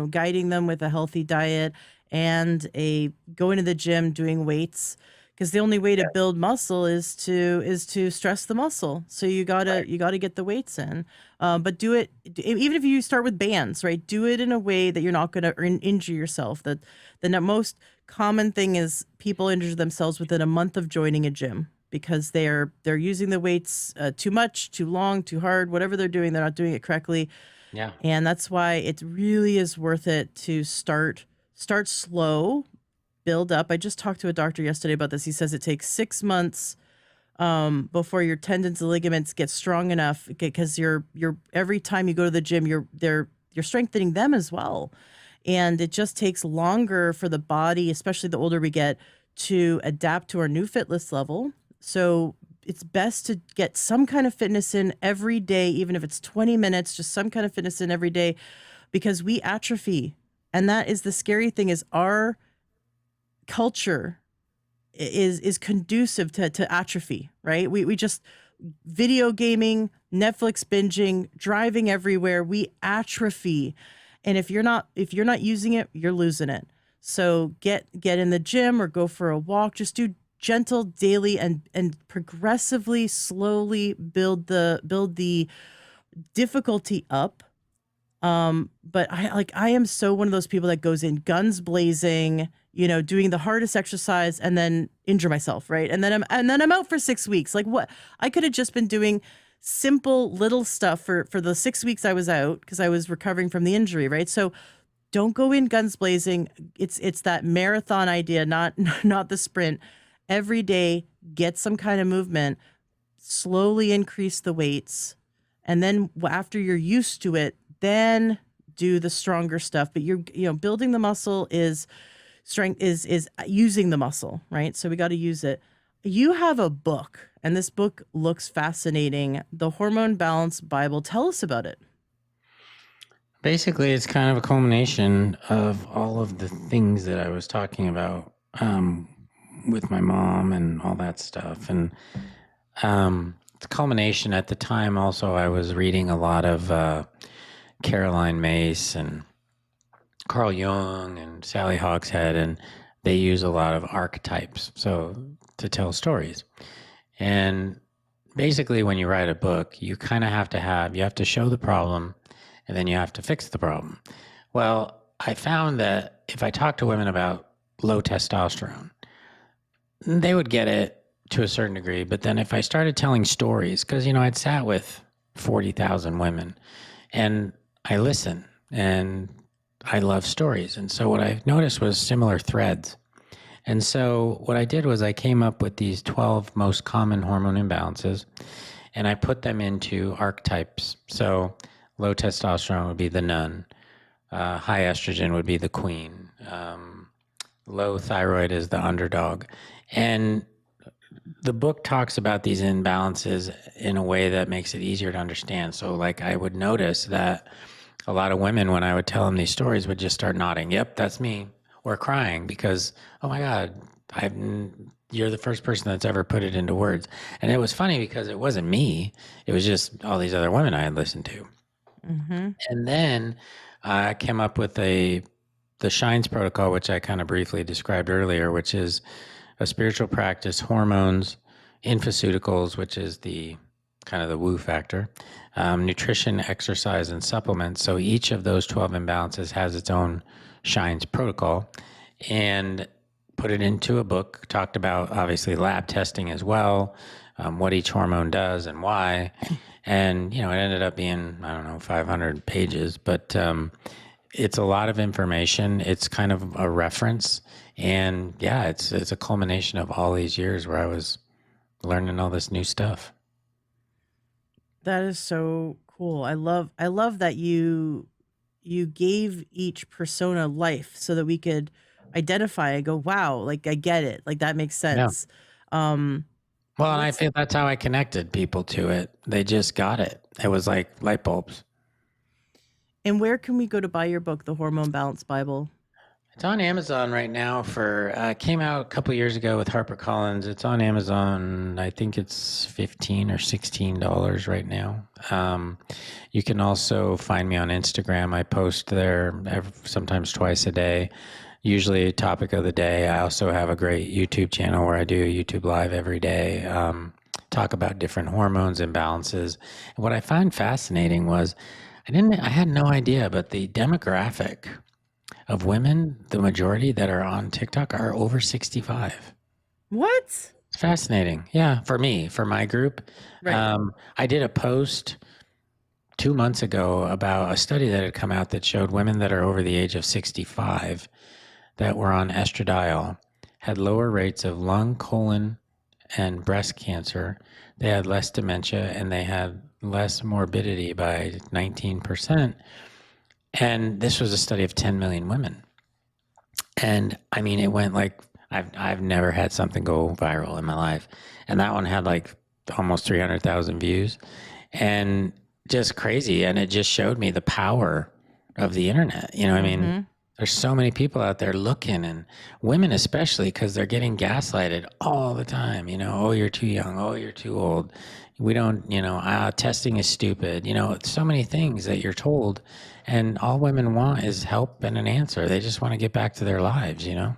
guiding them with a healthy diet and a going to the gym, doing weights, because the only way to build muscle is to stress the muscle. So you gotta get the weights in, but do it even if you start with bands, right? Do it in a way that you're not gonna injure yourself. That the most common thing is people injure themselves within a month of joining a gym because they're using the weights too much, too long, too hard, whatever they're doing, they're not doing it correctly. Yeah. And that's why it really is worth it to start slow, build up. I just talked to a doctor yesterday about this. He says it takes 6 months before your tendons and ligaments get strong enough because you're every time you go to the gym, you're strengthening them as well. And it just takes longer for the body, especially the older we get, to adapt to our new fitness level. So it's best to get some kind of fitness in every day, even if it's 20 minutes, just some kind of fitness in every day, because we atrophy. And that is the scary thing, is our culture is conducive to atrophy, right? We just video gaming, Netflix binging, driving everywhere, we atrophy. And if you're not using it, you're losing it. So get in the gym or go for a walk. Just do gentle daily and progressively, slowly build the difficulty up. But I am so one of those people that goes in guns blazing, doing the hardest exercise and then injure myself, right? And then I'm out for 6 weeks. Like, what? I could have just been doing simple little stuff for the 6 weeks I was out because I was recovering from the injury, right? So don't go in guns blazing. It's that marathon idea, not not the sprint. Every day, get some kind of movement, slowly increase the weights, and then after you're used to it, then do the stronger stuff. But building the muscle is strength, is using the muscle, right? So we got to use it. You have a book, and this book looks fascinating, the Hormone Balance Bible. Tell us about it. Basically, it's kind of a culmination of all of the things that I was talking about with my mom and all that stuff. And it's a culmination. At the time, also, I was reading a lot of Caroline Myss and Carl Jung and Sally Hogshead, and they use a lot of archetypes to tell stories. And basically, when you write a book, you kind of you have to show the problem, and then you have to fix the problem. Well, I found that if I talk to women about low testosterone, they would get it to a certain degree. But then if I started telling stories, because, I'd sat with 40,000 women and I listen and I love stories. And so what I noticed was similar threads. And so what I did was I came up with these 12 most common hormone imbalances and I put them into archetypes. So low testosterone would be the nun. High estrogen would be the queen. Low thyroid is the underdog. And the book talks about these imbalances in a way that makes it easier to understand. So like I would notice that a lot of women, when I would tell them these stories, would just start nodding. Yep, that's me. Or crying because, oh my God, you're the first person that's ever put it into words. And it was funny because it wasn't me. It was just all these other women I had listened to. Mm-hmm. And then I came up with the Shines protocol, which I kind of briefly described earlier, which is a spiritual practice, hormones, infoceuticals, which is the kind of the woo factor, nutrition, exercise, and supplements. So each of those 12 imbalances has its own Shines protocol, and put it into a book, talked about obviously lab testing as well, what each hormone does and why. And, it ended up being, I don't know, 500 pages, but it's a lot of information. It's kind of a reference. And yeah, it's a culmination of all these years where I was learning all this new stuff. That is so cool. I love that you gave each persona life so that we could identify and go, wow, like I get it. Like that makes Yeah. sense. Um, Well, and I what's feel that's how I connected people to it. They just got it. It was like light bulbs. and where can we go to buy your book, The Hormone Balance Bible? It's on Amazon right now came out a couple years ago with HarperCollins. It's on Amazon. I think it's $15 or $16 right now. You can also find me on Instagram. I post there sometimes twice a day, usually topic of the day. I also have a great YouTube channel where I do a YouTube live every day, talk about different hormones imbalances. And what I find fascinating was I had no idea, but the demographic of women, the majority that are on TikTok are over 65. What? It's fascinating. Yeah, for me, for my group. Right. I did a post 2 months ago about a study that had come out that showed women that are over the age of 65 that were on estradiol had lower rates of lung, colon, and breast cancer. They had less dementia and they had less morbidity by 19%. And this was a study of 10 million women. And I mean, it went like, I've never had something go viral in my life. And that one had like almost 300,000 views and just crazy. And it just showed me the power of the internet. You know, I mean, Mm-hmm. there's so many people out there looking, and women especially, because they're getting gaslighted all the time. You know, oh, you're too young. Oh, you're too old. We don't, testing is stupid. You know, so many things that you're told, and all women want is help and an answer. They just want to get back to their lives, you know?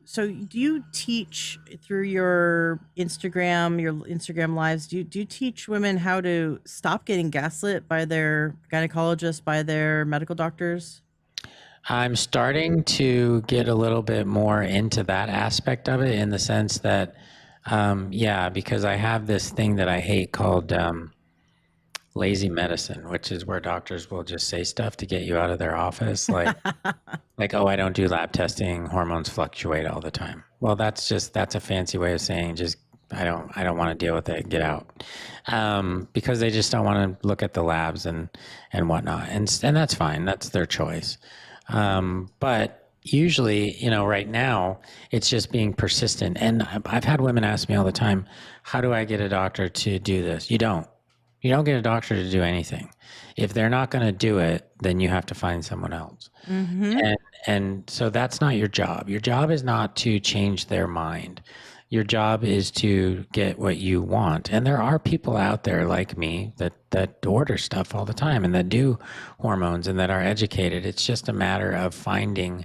So do you teach through your Instagram lives? Do you teach women how to stop getting gaslit by their gynecologist, by their medical doctors? I'm starting to get a little bit more into that aspect of it in the sense that, yeah, because I have this thing that I hate called lazy medicine, which is where doctors will just say stuff to get you out of their office. Like, oh, I don't do lab testing. Hormones fluctuate all the time. Well, that's a fancy way of saying just I don't want to deal with it. Get out, because they just don't want to look at the labs and whatnot, and that's fine. That's their choice. But usually, right now it's just being persistent. And I've had women ask me all the time, how do I get a doctor to do this? You don't get a doctor to do anything. If they're not going to do it, then you have to find someone else. Mm-hmm. And so that's not your job. Your job is not to change their mind. Your job is to get what you want. And there are people out there like me that order stuff all the time and that do hormones and that are educated. It's just a matter of finding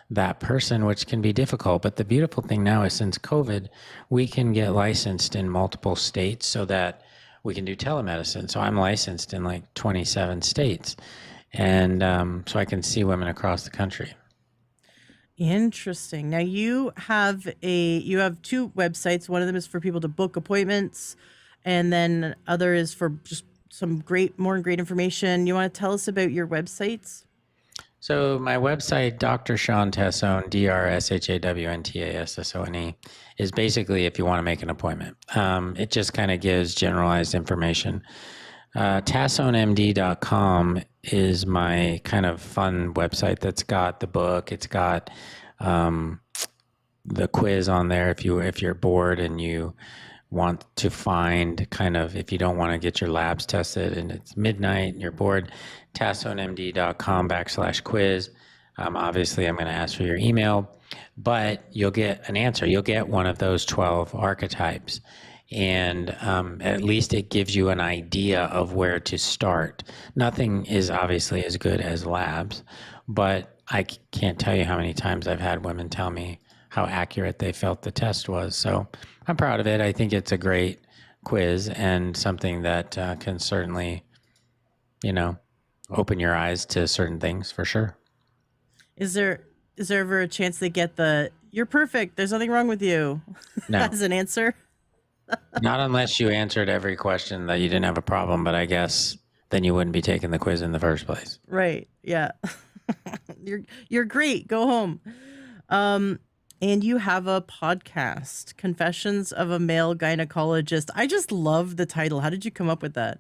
that person, which can be difficult. But the beautiful thing now is since COVID, we can get licensed in multiple states so that we can do telemedicine. So I'm licensed in like 27 states. And so I can see women across the country. Interesting. Now you have two websites. One of them is for people to book appointments, and then other is for just some more great information. You want to tell us about your websites? So my website, Dr. Shawn Tassone, DrShawNTASSONE, is basically if you want to make an appointment. It just kind of gives generalized information. TassoneMD.com is my kind of fun website that's got the book. It's got the quiz on there if you're bored and you want to find kind of if you don't want to get your labs tested and it's midnight and you're bored, tassonemd.com/quiz. Obviously, I'm going to ask for your email, but you'll get an answer. You'll get one of those 12 archetypes. And at least it gives you an idea of where to start. Nothing is obviously as good as labs, but I can't tell you how many times I've had women tell me how accurate they felt the test was. So I'm proud of it. I think it's a great quiz and something that can certainly, open your eyes to certain things for sure. Is there ever a chance they get the "You're perfect, there's nothing wrong with you" No, as an answer? not unless you answered every question that you didn't have a problem, but I guess then you wouldn't be taking the quiz in the first place. Right. Yeah. You're great. Go home. Um, and you have a podcast, Confessions of a Male Gynecologist. I just love the title. How did you come up with that?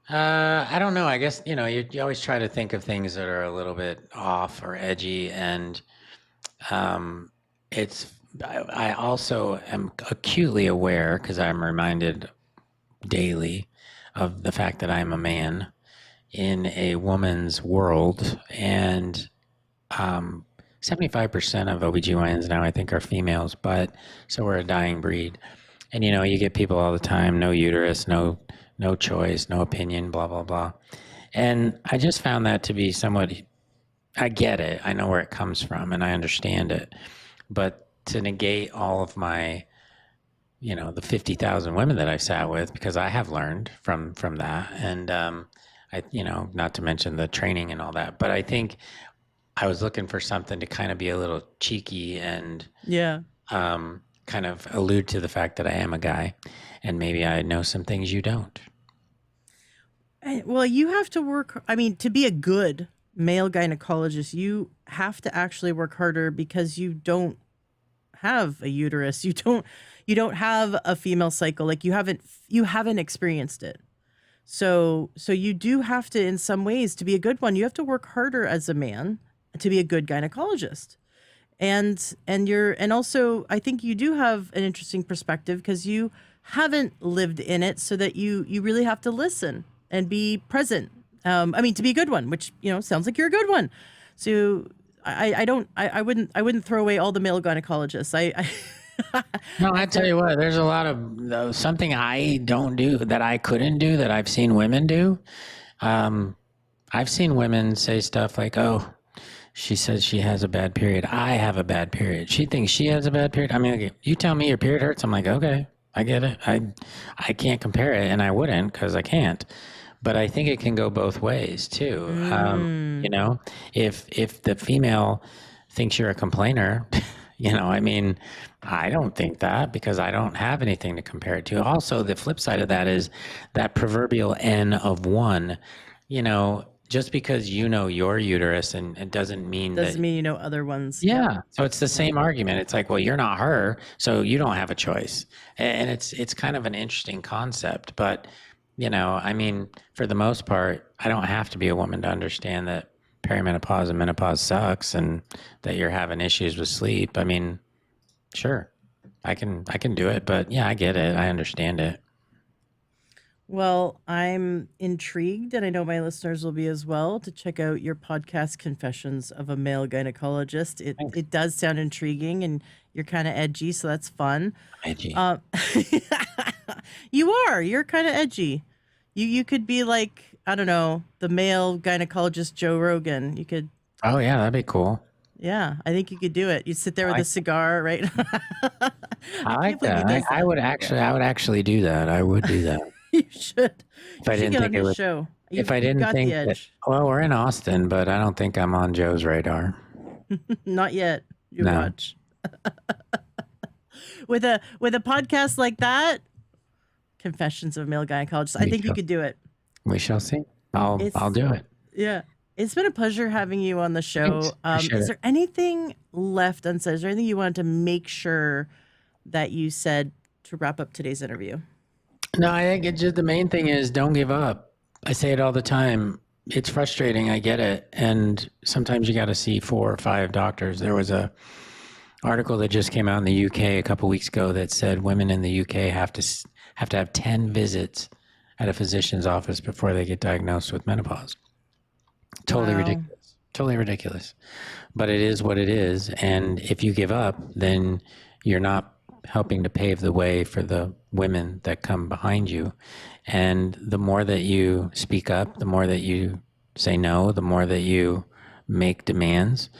I don't know. I guess, you always try to think of things that are a little bit off or edgy. And um, I also am acutely aware because I'm reminded daily of the fact that I'm a man in a woman's world. And 75% of OBGYNs now, I think, are females, but so we're a dying breed. And you get people all the time, no uterus, no choice, no opinion, blah blah blah. And I just found that to be somewhat, I get it. I know where it comes from and I understand it. But to negate all of my, the 50,000 women that I've sat with, because I have learned from that. And not to mention the training and all that. But I think I was looking for something to kind of be a little cheeky and Yeah. kind of allude to the fact that I am a guy and maybe I know some things you don't. Well, you have to work. I mean, to be a good male gynecologist, you have to actually work harder because you don't have a uterus. You don't have a female cycle. Like you haven't experienced it. So you do have to, in some ways, to be a good one, you have to work harder as a man to be a good gynecologist. And also I think you do have an interesting perspective because you haven't lived in it, so that you really have to listen and be present. I mean, to be a good one, which sounds like you're a good one. So I wouldn't throw away all the male gynecologists. No, I I tell feel you what, there's a lot of something I don't do that I couldn't do that I've seen women do. Um, I've seen women say stuff like, "Oh, she says she has a bad period. I have a bad period. She thinks she has a bad period." I mean, okay, you tell me your period hurts. I'm like, okay, I get it. I can't compare it, and I wouldn't because I can't. But I think it can go both ways too. You mm, know, if the female thinks you're a complainer, I mean, I don't think that because I don't have anything to compare it to. Also, the flip side of that is that proverbial N of one. Just because your uterus, and it doesn't mean that. doesn't mean other ones. Yep. Yeah. So it's the Yep. same argument. It's like, well, you're not her, so you don't have a choice. And it's kind of an interesting concept, but I mean, for the most part, I don't have to be a woman to understand that perimenopause and menopause sucks and that you're having issues with sleep. I mean, sure. I can do it, but yeah, I get it. I understand it. Well, I'm intrigued, and I know my listeners will be as well, to check out your podcast, Confessions of a Male Gynecologist. It Thanks, it does sound intriguing, and you're kind of edgy, so that's fun. Reggie. Uh, you are. You're kind of edgy. You could be like, I don't know, the male gynecologist Joe Rogan. You could, Oh yeah, that'd be cool. yeah, I think you could do it. You sit there I with a like cigar, right? I I can't like believe he that. does I that. would Yeah, actually do that. I would do that you should. if You I should didn't get on think it his was. show. If You've I you've didn't got the think that. edge. Well, we're in Austin, but I don't think I'm on Joe's radar. Not yet. You No, watch. With a podcast like that, Confessions of a Male Gynecologist, I we think you shall. could do it. We shall see. I'll It's do it. Yeah. It's been a pleasure having you on the Thanks. show. Appreciate Is it. there anything left unsaid? Is there anything you wanted to make sure that you said to wrap up today's interview? No, I think it's just the main thing is don't give up. I say it all the time. It's frustrating. I get it. And sometimes you got to see 4 or 5 doctors. There was a article that just came out in the UK a couple weeks ago that said women in the UK have 10 visits at a physician's office before they get diagnosed with menopause. Totally Wow. ridiculous. Totally ridiculous. But it is what it is. And if you give up, then you're not helping to pave the way for the women that come behind you. And the more that you speak up, the more that you say no, the more that you make demands,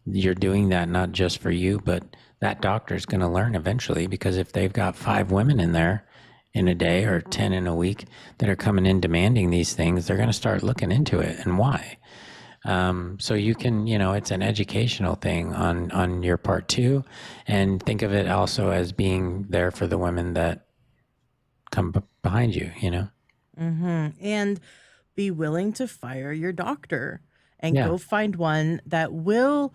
you're doing that not just for you, but that doctor's going to learn eventually because if they've got 5 women in there in a day or 10 in a week that are coming in demanding these things, they're going to start looking into it and why. So you can, it's an educational thing on your part too, and think of it also as being there for the women that come behind you. And be willing to fire your doctor and Yeah, go find one that will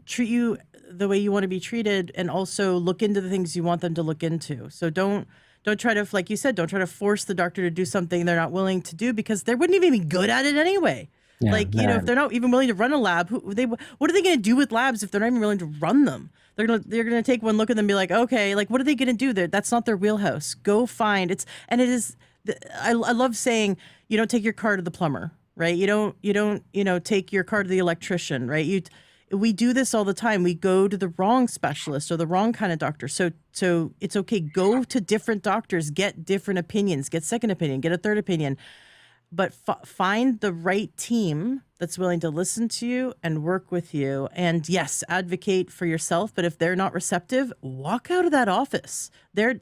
treat you the way you want to be treated, and also look into the things you want them to look into. So don't try to, like you said, don't try to force the doctor to do something they're not willing to do, because they wouldn't even be good at it anyway. yeah, Like, if they're not even willing to run a lab, what are they going to do with labs if they're not even willing to run them? They're gonna take one look at them and be like, okay, like, what are they gonna do there? That's not their wheelhouse. Go find it's and it is. I love saying, you don't take your car to the plumber, right? You don't take your car to the electrician, right? We do this all the time. We go to the wrong specialist or the wrong kind of doctor. So it's okay. Go to different doctors, get different opinions, get second opinion, get a third opinion, but find the right team that's willing to listen to you and work with you. And yes, advocate for yourself. But if they're not receptive, walk out of that office.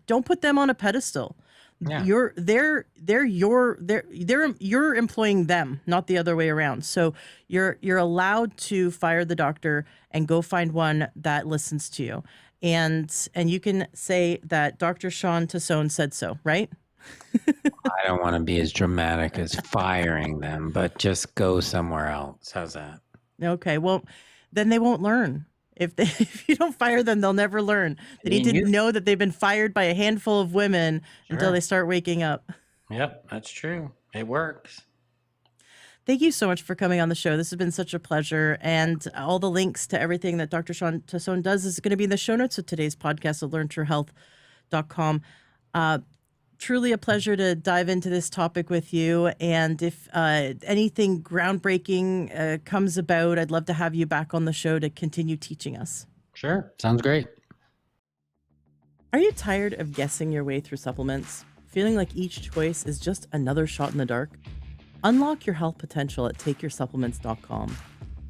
Don't put them on a pedestal. yeah. You're employing them, not the other way around. So you're allowed to fire the doctor and go find one that listens to you. And you can say that Dr. Shawn Tassone said so, right? I don't want to be as dramatic as firing them, but just go somewhere else. How's that? Okay, well, then they won't learn. If you don't fire them, they'll never learn. I They need mean, to know that they've been fired by a handful of women until sure. they start waking up. Yep, that's true. It works. Thank you so much for coming on the show. This has been such a pleasure. And all the links to everything that Dr. Shawn Tassone does is going to be in the show notes of today's podcast at learntruehealth.com. Truly a pleasure to dive into this topic with you. And if anything groundbreaking comes about, I'd love to have you back on the show to continue teaching us. Sure. Sounds great. Are you tired of guessing your way through supplements? Feeling like each choice is just another shot in the dark? Unlock your health potential at takeyoursupplements.com.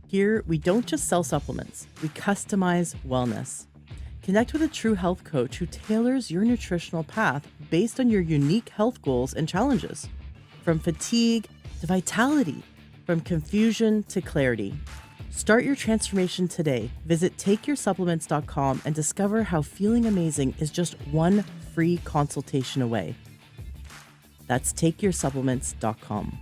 Here, we don't just sell supplements, we customize wellness. Connect with a true health coach who tailors your nutritional path based on your unique health goals and challenges. From fatigue to vitality, from confusion to clarity. Start your transformation today. Visit takeyoursupplements.com and discover how feeling amazing is just one free consultation away. That's takeyoursupplements.com.